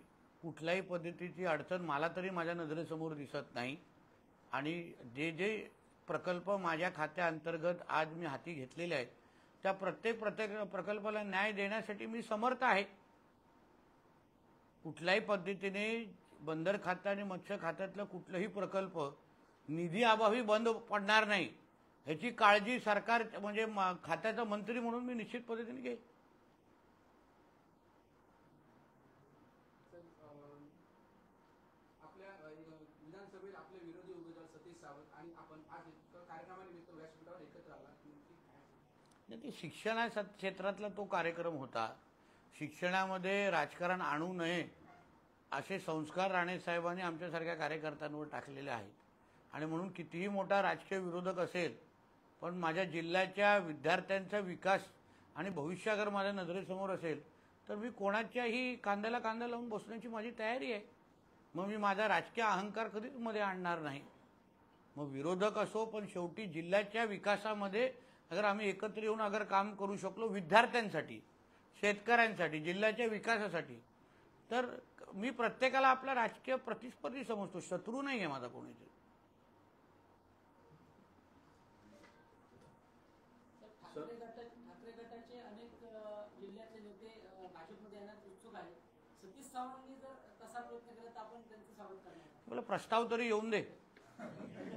कुठल्याही पद्धतीची अडचण मला तरी माझ्या नजरेसमोर दिसत नाही. आणि जे जे प्रकल्प माझ्या खात्याअंतर्गत आज मी हाती घेतलेले आहेत त्या प्रत्येक प्रकल्पाला न्याय देण्यासाठी मी समर्थ आहे. कुठल्याही पद्धतीने बंदर खातं आणि मत्स्य खात्यातलं कुठलंही प्रकल्प निधी अभावी बंद पडणार नाही ह्याची काळजी सरकार म्हणजे खात्याचा मंत्री म्हणून मी निश्चित पद्धतीने घेईन. आपल्या नाही, ते शिक्षणा क्षेत्रातला तो कार्यक्रम होता. शिक्षणामध्ये राजकारण आणू नये असे संस्कार राणे साहेबांनी आमच्यासारख्या कार्यकर्त्यांवर टाकलेले आहेत. आणि म्हणून कितीही मोठा राजकीय विरोधक असेल पण माझ्या जिल्ह्याच्या विद्यार्थ्यांचा विकास आणि भविष्य अगर माझ्या नजरेसमोर असेल तर मी कोणाच्याही कांद्याला कांदा लावून बसण्याची माझी तयारी आहे. मग मी माझा राजकीय अहंकार कधीच मध्ये आणणार नाही. मग विरोधक असो पण शेवटी जिल्ह्याच्या विकासामध्ये अगर आम्ही एकत्र येऊन अगर काम करू शकलो विद्यार्थ्यांसाठी, शेतकऱ्यांसाठी, जिल्ह्याच्या विकासासाठी, तर मी प्रत्येकाला आपला राजकीय प्रतिस्पर्धी समजतो, शत्रू नाही आहे माझा कोणीच. ठाकरे गटाचे अनेक जिल्ह्यातले नेते भाजपमध्ये येण्यास उत्सुक आहेत. सतीश चव्हाणांनी जर तसा प्रयत्न केला तर आपण त्यांचं स्वागत करणार. मला प्रस्ताव तरी येऊन दे,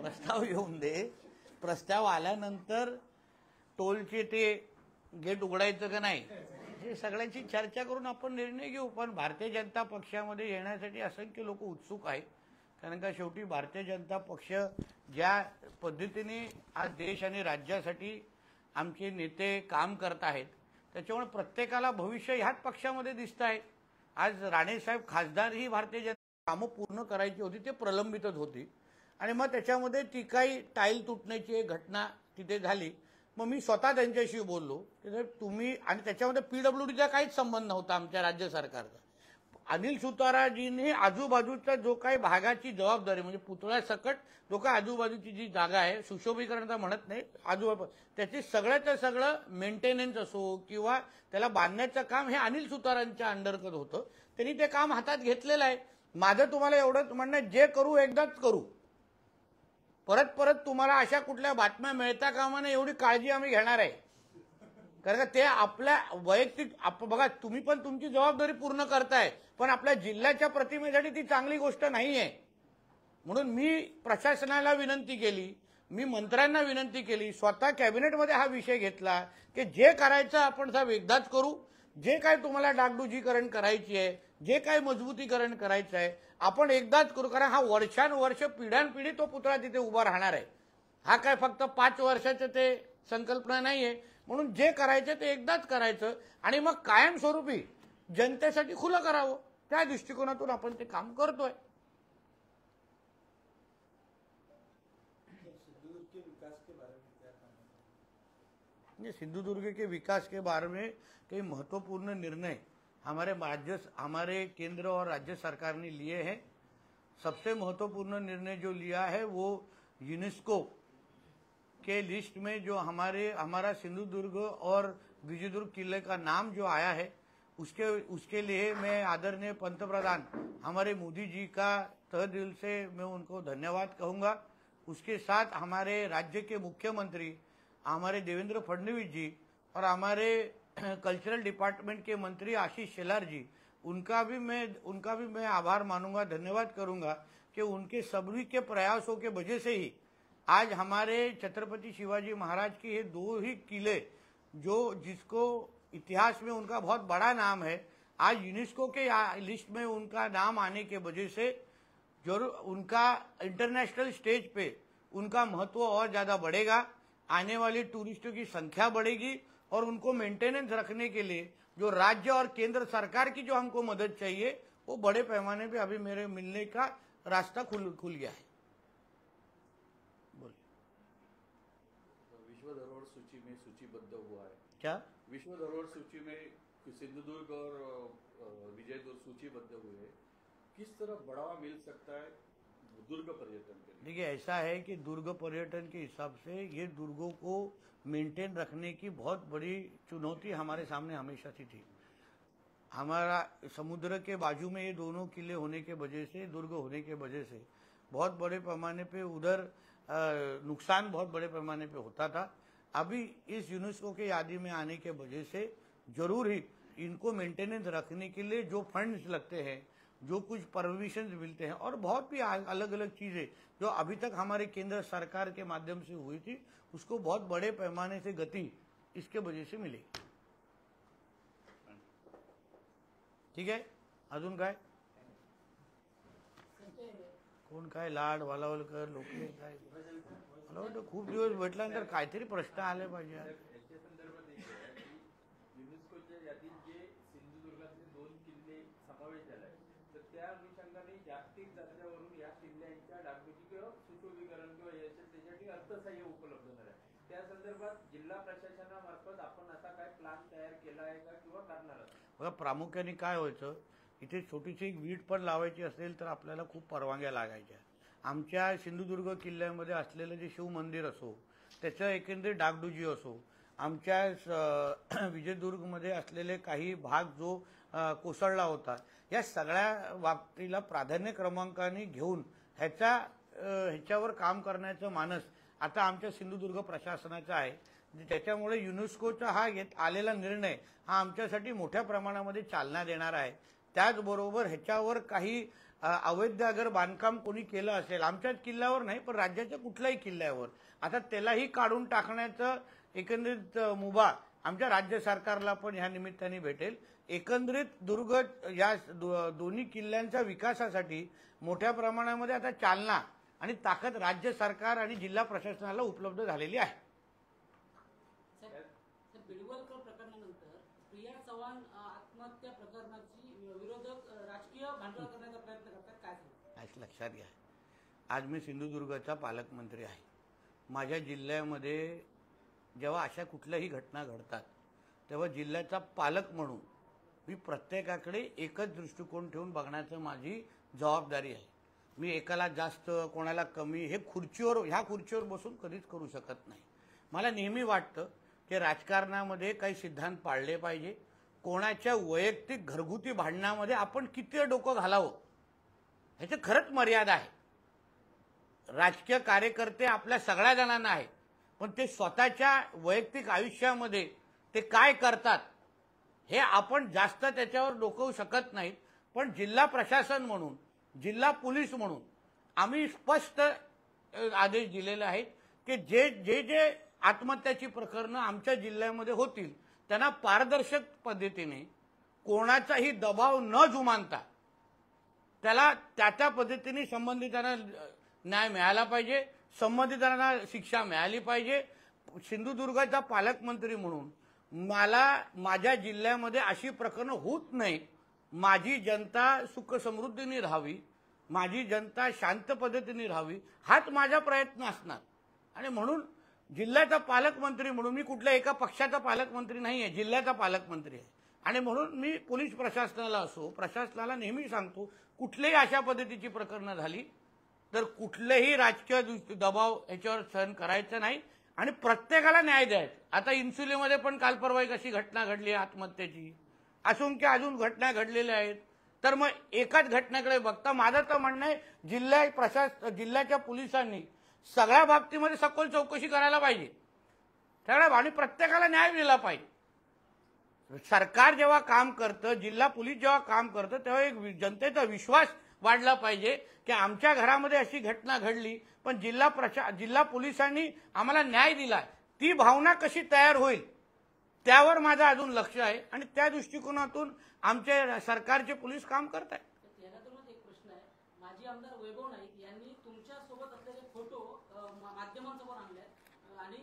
प्रस्ताव येऊन दे. प्रस्ताव आल्यानंतर टोलचे ते गेट उघडायचं का नाही हे सगळ्यांची चर्चा करून आपण निर्णय घेऊ. पण भारतीय जनता पक्षामध्ये येण्यासाठी असंख्य लोक उत्सुक आहेत. कारण का शेवटी भारतीय जनता पक्ष ज्या पद्धतीने आज देश आणि राज्यासाठी आमचे नेते काम करत आहेत त्याच्यामुळे प्रत्येकाला भविष्य ह्याच पक्षामध्ये दिसत आहे. आज राणेसाहेब खासदार ही भारतीय जनता कामं पूर्ण करायची होती, ते प्रलंबितच होती. आणि मग त्याच्यामध्ये ती काही टाईल तुटण्याची एक घटना तिथे झाली. मग मी स्वतः त्यांच्याशी बोललो की तुम्ही, आणि त्याच्यामध्ये PWDचा काहीच संबंध नव्हता आमच्या राज्य सरकारचा. अनिल सुताराजींनी आजूबाजूच्या जो काही भागाची जबाबदारी म्हणजे पुतळ्या सकट जो काही आजूबाजूची जी जागा आहे, सुशोभीकरणचा म्हणत नाही, आजूबाजू त्याची सगळ्याचं सगळं मेंटेनन्स असो किंवा त्याला बांधण्याचं काम हे अनिल सुतारांच्या अंडरगत होतं. त्यांनी ते काम हातात घेतलेलं आहे. माझं तुम्हाला एवढंच म्हणणं आहे, जे करू एकदाच करू. परत परत तुम्हाला अशा कुठल्या बातम्या मिळता कामा नये एवढी काळजी आम्ही घेणार आहे. कारण का ते आपल्या वैयक्तिक बघा, तुम्ही पण तुमची जबाबदारी पूर्ण करताय पण आपल्या जिल्ह्याच्या प्रतिमेसाठी ती चांगली गोष्ट नाही आहे. म्हणून मी प्रशासनाला विनंती केली, मी मंत्र्यांना विनंती केली, स्वतः कॅबिनेटमध्ये हा विषय घेतला की जे करायचं आपण साहेब एकदाच करू. जे काय तुम्हाला डागडुजीकरण करायची आहे, जे काय मजबूतीकरण करायचं आहे आपण एकदाच करू. कारण हा वर्षानुवर्ष पिढ्यानपिढी तो पुतळा तिथे उभा राहणार आहे. हा काय फक्त 5 वर्षाचं ते संकल्पना नाहीये. म्हणून जे करायचं ते एकदाच करायचं आणि मग कायमस्वरूपी जनतेसाठी खुलं करावं. त्या दृष्टिकोनातून आपण ते काम करतोय. सिंधुदुर्ग के विकास के बारे में कई महत्वपूर्ण निर्णय हमारे केंद्र और राज्य सरकार ने लिए हैं. सबसे महत्वपूर्ण निर्णय जो लिया है वो यूनेस्को के लिस्ट में जो हमारा सिंधुदुर्ग और विजयदुर्ग किले का नाम जो आया है उसके लिए मैं आदरणीय पंतप्रधान हमारे मोदी जी का तहे दिल से मैं उनको धन्यवाद कहूँगा. उसके साथ हमारे राज्य के मुख्यमंत्री हमारे देवेंद्र फडणवीस जी और हमारे कल्चरल डिपार्टमेंट के मंत्री आशीष शेलार जी, उनका भी मैं आभार मानूंगा, धन्यवाद करूंगा कि उनके सभी के प्रयासों के वजह से ही आज हमारे छत्रपति शिवाजी महाराज के ये 2 ही किले जो जिसको इतिहास में उनका बहुत बड़ा नाम है, आज यूनेस्को के लिस्ट में उनका नाम आने के वजह से जरूर उनका इंटरनेशनल स्टेज पे उनका महत्व और ज्यादा बढ़ेगा. आने वाली टूरिस्टों की संख्या बढ़ेगी और उनको मेंटेनेंस रखने के लिए जो राज्य और केंद्र सरकार की जो हमको मदद चाहिए वो बड़े पैमाने पे अभी मेरे मिलने का रास्ता खुल गया है. विश्व धरोहर सूची में सूचीबद्ध हुआ है. क्या विश्व धरोहर सूची में सिंधुदुर्ग और विजयदुर्ग सूचीबद्ध हुए हैं. किस तरह बढ़ावा मिल सकता है दुर्ग पर्यटन के लिए? देखिए, ऐसा है कि दुर्ग पर्यटन के हिसाब से ये दुर्गों को मेंटेन रखने की बहुत बड़ी चुनौती हमारे सामने हमेशा से थी. हमारा समुद्र के बाजू में ये दोनों किले होने के वजह से, दुर्ग होने के वजह से बहुत बड़े पैमाने पे उधर नुकसान बहुत बड़े पैमाने पे होता था. अभी इस यूनेस्को के यादी में आने के वजह से जरूर ही इनको मेंटेनेंस रखने के लिए जो फंड्स लगते हैं, जो कुछ परमिशन मिलते हैं और बहुत भी अलग अलग चीजें जो अभी तक हमारे केंद्र सरकार के माध्यम से हुई थी, उसको बहुत बड़े पैमाने से गति इसके वजह से मिलेगी. ठीक आहे, अजून काय? कोण काय लाड वालावलकर लोक काय मला वाटतं खूप दिवस भेटल्यानंतर काहीतरी प्रश्न आले पाहिजे. यादीत जे सिंधुदुर्गातले 2 किल्ले समावेश झाले तर त्या अनुषंगाने जागतिक दर्जावरून या किल्ल्यांच्या डागडुजी किंवा सुशोभीकरण किंवा त्याच्यासाठी अर्थसहाय्य उपलब्ध होणार आहे. त्या संदर्भात जिल्हा प्रशासनामार्फत आपण असा काय प्लॅन तयार केला आहे का किंवा करणार आहात? बघा, प्रामुख्याने काय व्हायचं, इथे छोटीशी एक वीट पण लावायची असेल तर आपल्याला खूप परवानग्या लागायच्या. आमच्या सिंधुदुर्ग किल्ल्यामध्ये असलेलं जे शिवमंदिर असो, त्याचं एकंदरीत डागडुजी असो, आमच्या विजयदुर्गमध्ये असलेले काही भाग जो कोसळला होता, या सगळ्या बाबतीला प्राधान्य क्रमांकाने घेऊन ह्याच्यावर काम करण्याचं मानस आता आमच्या सिंधुदुर्ग प्रशासनाचं आहे. त्याच्यामुळे युनेस्कोचा हा आलेला निर्णय हा आमच्यासाठी मोठ्या प्रमाणामध्ये चालना देणार आहे. त्याचबरोबर ह्याच्यावर काही अवैध अगर बांधकाम कोणी केलं असेल, आमच्याच किल्ल्यावर नाही पण राज्याच्या कुठल्याही किल्ल्यावर, आता त्यालाही काढून टाकण्याचं एकंदरीत मुभा आमच्या राज्य सरकारला पण ह्या निमित्ताने भेटेल. एकंदरीत दुर्ग या दोन्ही किल्ल्यांच्या विकासासाठी मोठ्या प्रमाणामध्ये आता चालना आणि ताकद राज्य सरकार आणि जिल्हा प्रशासनाला उपलब्ध झालेली आहे. बिडवलकर प्रकरणानंतर प्रिया चव्हाण आत्महत्या प्रकरणाची विरोधक राजकीय भांडवल करण्याचा प्रयत्न करतात, काय सांगतात? आज लक्षात घ्या, आज मी सिंधुदुर्गाचा पालकमंत्री आहे. माझ्या जिल्ह्यामध्ये जेव्हा अशा कुठल्याही घटना घडतात तेव्हा जिल्ह्याचा पालक म्हणून मी प्रत्येकाकडे एकच दृष्टिकोन ठेवून बघण्याचं माझी जबाबदारी आहे. मी एकाला जास्त कोणाला कमी हे ह्या खुर्चीवर बसून कधीच करू शकत नाही. मला नेहमी वाटतं की राजकारणामध्ये काही सिद्धांत पाळले पाहिजे. कोणाच्या वैयक्तिक घरगुती भांडणामध्ये आपण किती डोकं घालावं ह्याची खरंच मर्यादा आहे. राजकीय कार्यकर्ते आपल्या सगळ्या जणांना आहे, पण ते स्वतःच्या वैयक्तिक आयुष्यामध्ये ते काय करतात हे आपण जास्त त्याच्यावर डोकवू शकत नाहीत. पण जिल्हा प्रशासन म्हणून, जिल्हा पोलीस म्हणून आम्ही स्पष्ट आदेश दिलेले आहेत की जे आत्महत्याची प्रकरणं आमच्या जिल्ह्यामध्ये होतील त्यांना पारदर्शक पद्धतीने कोणाचाही दबाव न जुमानता त्याला त्या पद्धतीने संबंधितांना न्याय मिळाला पाहिजे, संबंधितांना शिक्षा मिळाली पाहिजे. सिंधुदुर्गाचा पालकमंत्री म्हणून मला माझ्या जिल्ह्यामध्ये अशी प्रकरणं होत नाहीत. माझी जनता सुख समृद्धीने राहावी, माझी जनता शांत पद्धतीने राहावी हाच माझा प्रयत्न असणार. आणि म्हणून जिल्ह्याचा पालकमंत्री म्हणून, मी कुठल्या एका पक्षाचा पालकमंत्री नाही आहे, जिल्ह्याचा पालकमंत्री आहे. आणि म्हणून मी पोलीस प्रशासनाला असो, प्रशासनाला नेहमी सांगतो, कुठल्याही अशा पद्धतीची प्रकरणं झाली तर कुठलेही राजकीय दबाव याच्यावर सहन करायचं नाही आणि प्रत्येकाला न्याय द्यायचा. आता इन्सुलीमध्ये पण काल परवा एक अशी घटना घडली आत्महत्येची, असंख्य अजून घटना घडलेल्या आहेत. तर मग एकाच घटनेकडे बघता माझं तर म्हणणं आहे जिल्ह्याच्या पोलिसांनी सगळ्या बाबतीमध्ये सखोल चौकशी करायला पाहिजे आणि प्रत्येकाला न्याय दिला पाहिजे. सरकार जेव्हा काम करतं, जिल्हा पोलीस जेव्हा काम करतं, तेव्हा एक जनतेचा विश्वास वाढला पाहिजे की आमच्या घरामध्ये अशी घटना घडली पण जिल्हा पोलिसांनी आम्हाला न्याय दिला. ती भावना कशी तयार होईल त्यावर माझं अजून लक्ष आहे आणि त्या दृष्टिकोनातून आमचे सरकारचे पोलीस काम करत आहेत. याच्यातूनच एक प्रश्न आहे, माजी आमदार वैभव नाईक यांनी तुमच्या सोबत असलेले फोटो माध्यमांसमोर आणले आणि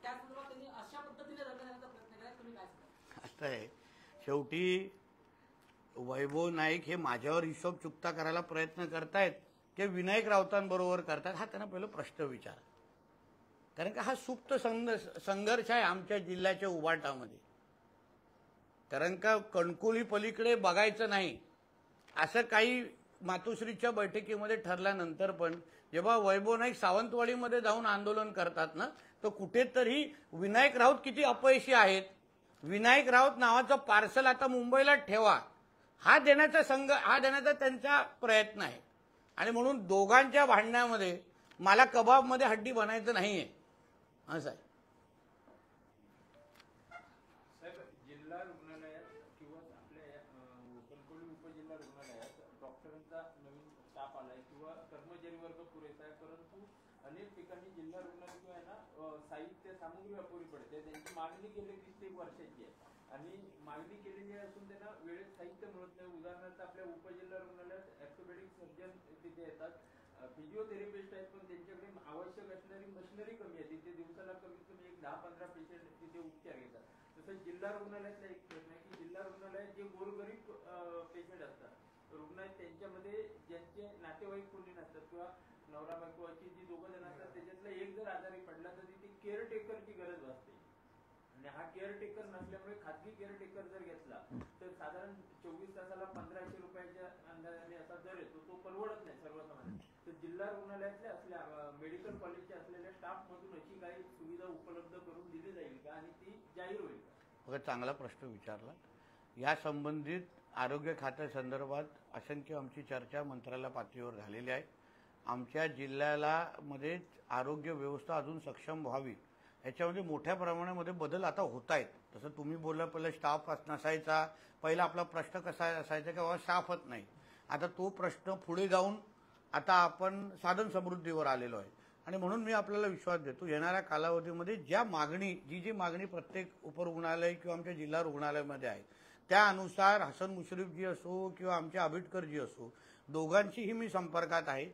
त्या संदर्भात त्यांनी अशा पद्धतीने रद्द करण्याचा प्रयत्न केला, तुम्ही काय सांगता? असं आहे, शेवटी वैभव नाईक हे माझ्यावर हिशोब चुकता करायला प्रयत्न करतायत की विनायक राऊतांबरोबर करतात, हा त्यांना पहिला प्रश्न विचार. कारण का हा सुप्त संघर्ष आहे आमच्या जिल्ह्याच्या उभाटामध्ये. कारण का कणकोली पलीकडे बघायचं नाही असं काही मातोश्रीच्या बैठकीमध्ये ठरल्यानंतर पण जेव्हा वैभव नाईक सावंतवाडीमध्ये जाऊन आंदोलन करतात ना, तर कुठेतरी विनायक राऊत किती अपयशी आहेत, विनायक राऊत नावाचं पार्सल आता मुंबईला ठेवा, हा देण्याचा त्यांचा प्रयत्न आहे. आणि म्हणून दोघांच्या भांडण्यामध्ये मला कबाबमध्ये हड्डी बनायचं नाहीये असं आहे. साहेब, जिल्हा रुग्णालयात किंवा आपल्या कणकवली उपजिल्हा रुग्णालयात डॉक्टरांचा नवीन स्टाफ आलाय किंवा कर्मचारी वर्ग पुरेसा आहे, परंतु अनेक ठिकाणी जिल्हा रुग्णालय किंवा आहे ना साहित्य सामुग्री अपुरी पडते. त्यांची मागणी केली 30 वर्षाची आहे आणि मागणी केलेली असून त्यांना वेळेत साहित्य मिळत नाही. उदाहरणार्थ आपल्या उपजिल्हा रुग्णालयात ऑर्थोपेडिक सर्जन तिथे येतात, फिजिओथेरपिस्ट आहेत, पण त्यांच्याकडे आवश्यक असणारी मशिनरी कमी आहे. तिथे दिवसाला कमीत कमी 10-15 पेशंट तिथे उपचार घेतात. तसं जिल्हा रुग्णालयातला एक प्रश्न आहे की जिल्हा रुग्णालयात जे गोरगरीब पेशंट असतात रुग्ण आहेत त्यांच्यामध्ये ज्यांचे नातेवाईक कोणी नसतात किंवा नवरा बायकोची जी दोघं जण असतात त्याच्यातला एक जर आजारी पडला तर तिथे केअरटेकरची गरज भासते आणि हा केअरटेकर नसल्यामुळे खाजगी केअरटेकर जर घेतला तर साधारण 24 तासाला 1500 रुपयाच्या अंदाजाने असा दर येतो तो परवडत नाही सर्वसामान्य. तर जिल्हा रुग्णालयातल्या असल्या मेडिकल कॉलेजच्या असलेल्या स्टाफ मधून अशी काही सुविधा उपलब्ध करून दिली जाईल का आणि ती जाहीर होईल का? बघा, चांगला प्रश्न विचारला. या संबंधित आरोग्य खात्यासंदर्भात असंख्य आमची चर्चा मंत्रालय पातळीवर झालेली आहे. आमच्या जिल्ह्याला मध्ये आरोग्य व्यवस्था अजून सक्षम व्हावी याच्यामध्ये मोठ्या प्रमाणामध्ये बदल आता होत आहेत. तसं तुम्ही बोलला पहिलं स्टाफ नसायचा, पहिला आपला प्रश्न कसा असायचा की बाबा स्टाफच नाही. आता तो प्रश्न पुढे जाऊन आता आपण साधन समृद्धीवर आलेलो आहे आणि म्हणून मी आपल्याला विश्वास देतो येणाऱ्या कालावधीमध्ये जी मागणी प्रत्येक उपरुग्णालय किंवा आमच्या जिल्हा रुग्णालयामध्ये आहे त्यानुसार हसन मुश्रीफजी असो किंवा आमचे आबिटकरजी असो दोघांचीही मी संपर्कात आहे.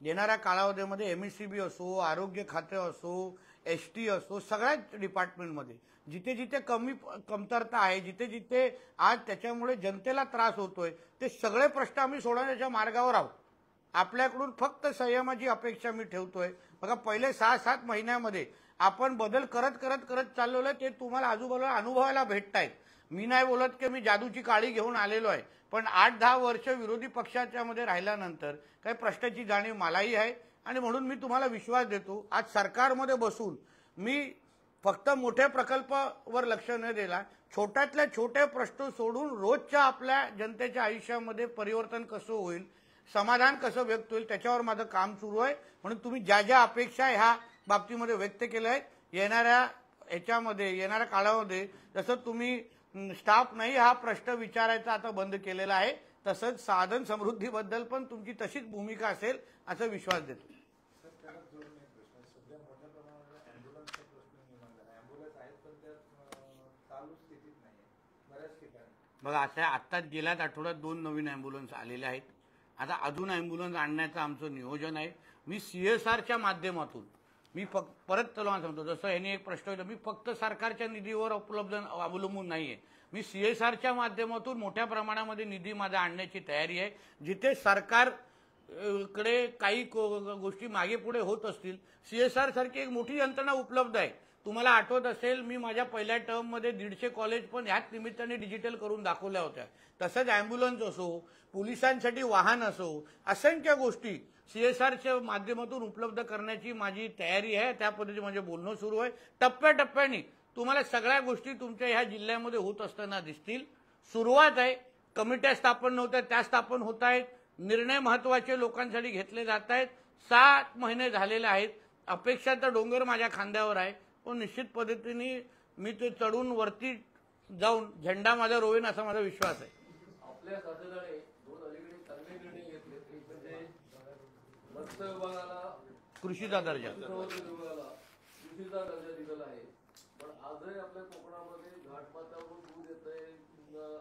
येणाऱ्या कालावधीमध्ये MSCB असो, आरोग्य खाते असो, ST असो, सगळ्याच डिपार्टमेंटमध्ये जिथे जिथे कमतरता आहे, जिथे जिथे आज त्याच्यामुळे जनतेला त्रास होतोय ते सगळे प्रश्न आम्ही सोडवण्याच्या मार्गावर आहोत. आपल्याकडून फक्त संयमाची अपेक्षा मी ठेवतोय. बघा, पहिले 6-7 महिन्यामध्ये आपण बदल करत करत करत चाललेलो आहे ते तुम्हाला आजूबाजूला अनुभवायला भेटतायत. मी नाही बोलत की मी जादूची काळी घेऊन आलेलो आहे, पण 8-10 वर्ष विरोधी पक्षाच्या मध्ये राहिल्यानंतर काही प्रश्नाची जाणीव मलाही आहे आणि म्हणून मी तुम्हाला विश्वास देतो. आज सरकारमध्ये बसून मी फक्त मोठ्या प्रकल्पावर लक्ष न दिला, छोट्यातल्या छोटे प्रश्न सोडून रोजच्या आपल्या जनतेच्या आयुष्यामध्ये परिवर्तन कसं होईल, समाधान कसं व्यक्त होईल त्याच्यावर माझं काम सुरू आहे. म्हणून तुम्ही ज्या ज्या अपेक्षा ह्या बाबतीमध्ये व्यक्त केल्या आहेत येणाऱ्या काळामध्ये जसं तुम्ही स्टाफ नाही हा प्रश्न विचारायचा आता बंद केलेला आहे तसंच साधन समृद्धीबद्दल पण तुमची तशीच भूमिका असेल असा विश्वास देतो. सर, त्याला जोडून एक प्रश्न, सध्या मोठ्या प्रमाणावर अँब्युलन्सचा प्रश्न निर्माण झाला. अँब्युलन्स आहेत पण त्या चालू स्थितीत नाही बऱ्याच ठिकाणी. बघा, आता गेल्याच आठवड्यात 2 नवीन अँब्युलन्स आलेले आहेत. आता अजून अँब्युलन्स आणण्याचं आमचं नियोजन आहे. मी CSRच्या माध्यमातून मी परत तुला सांगतो, जसं यांनी एक प्रश्न होता, मी फक्त सरकारच्या निधीवर अवलंबून नाहीये. मी CSRच्या माध्यमातून मोठ्या प्रमाणामध्ये निधी माझा आणण्याची तयारी आहे. जिथे सरकारकडे काही गोष्टी मागे पुढे होत असतील CSR सारखी एक मोठी यंत्रणा उपलब्ध आहे. तुम्हाला आठवत असेल मी माझ्या पहिल्या टर्ममध्ये 150 कॉलेज पण ह्याच निमित्ताने डिजिटल करून दाखवल्या होत्या. तसंच अँब्युलन्स असो, पोलिसांसाठी वाहन असो, असंख्य गोष्टी CSRच्या माध्यमातून उपलब्ध करण्याची माझी तयारी आहे. त्या पद्धतीने माझे बोलणं सुरू आहे. टप्प्याटप्प्याने तुम्हाला सगळ्या गोष्टी तुमच्या ह्या जिल्ह्यामध्ये होत असताना दिसतील. सुरुवात आहे. कमिट्या स्थापन नव्हत्या त्या स्थापन होत आहेत. निर्णय महत्वाचे लोकांसाठी घेतले जात आहेत. 7 महिने झालेले आहेत. अपेक्षा तर डोंगर माझ्या खांद्यावर आहे, पण निश्चित पद्धतीने मी ते चढून वरती जाऊन झेंडा माझा रोवेन असा माझा विश्वास आहे. आपल्या शासनाने 2 अलीकडे चांगले निर्णय घेतले. एक म्हणजे मत्स्य विभागाला कृषीचा दर्जा विभागाला कृषीचा दर्जा दिलेला आहे. पण आजही आपल्या कोकणामध्ये घाटमाथ्यावरून दूध येत आहे,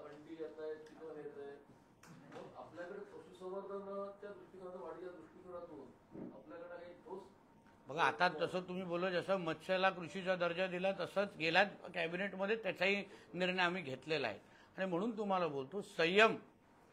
अंडी येत आहेत, चिकन येत आहे. आपल्याकडे पशुसंवर्धनाच्या दृष्टिकोनातून वाढीच्या दृष्टिकोनातून आपल्याकडे काही ठोस बघा, आता तसं तुम्ही बोललो जसं मत्स्याला कृषीचा दर्जा दिला तसंच गेल्या कॅबिनेटमध्ये त्याचाही निर्णय आम्ही घेतलेला आहे. आणि म्हणून तुम्हाला बोलतो संयम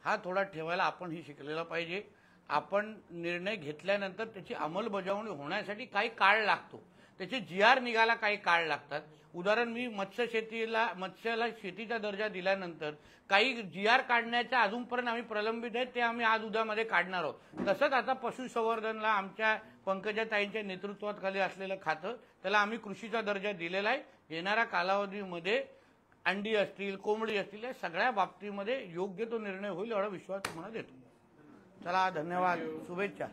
हा थोडा ठेवायला आपणही शिकलेला पाहिजे. आपण निर्णय घेतल्यानंतर त्याची अंमलबजावणी होण्यासाठी काही काळ लागतो. त्याचे GR निघायला काही काळ लागतात. उदाहरण मी मत्स्याला शेतीचा दर्जा दिल्यानंतर काही GR काढण्याच्या अजूनपर्यंत आम्ही प्रलंबित आहेत ते आम्ही आज उद्यामध्ये काढणार आहोत. तसंच आता पशुसंवर्धनला आमच्या पंकजाताईंच्या नेतृत्वाखाली असलेलं खातं त्याला आम्ही कृषीचा दर्जा दिलेला आहे. येणाऱ्या कालावधीमध्ये अंडी असतील, कोंबडी असतील या सगळ्या बाबतीमध्ये योग्य तो निर्णय होईल एवढा विश्वास तुम्हाला देतो. चला, धन्यवाद, शुभेच्छा.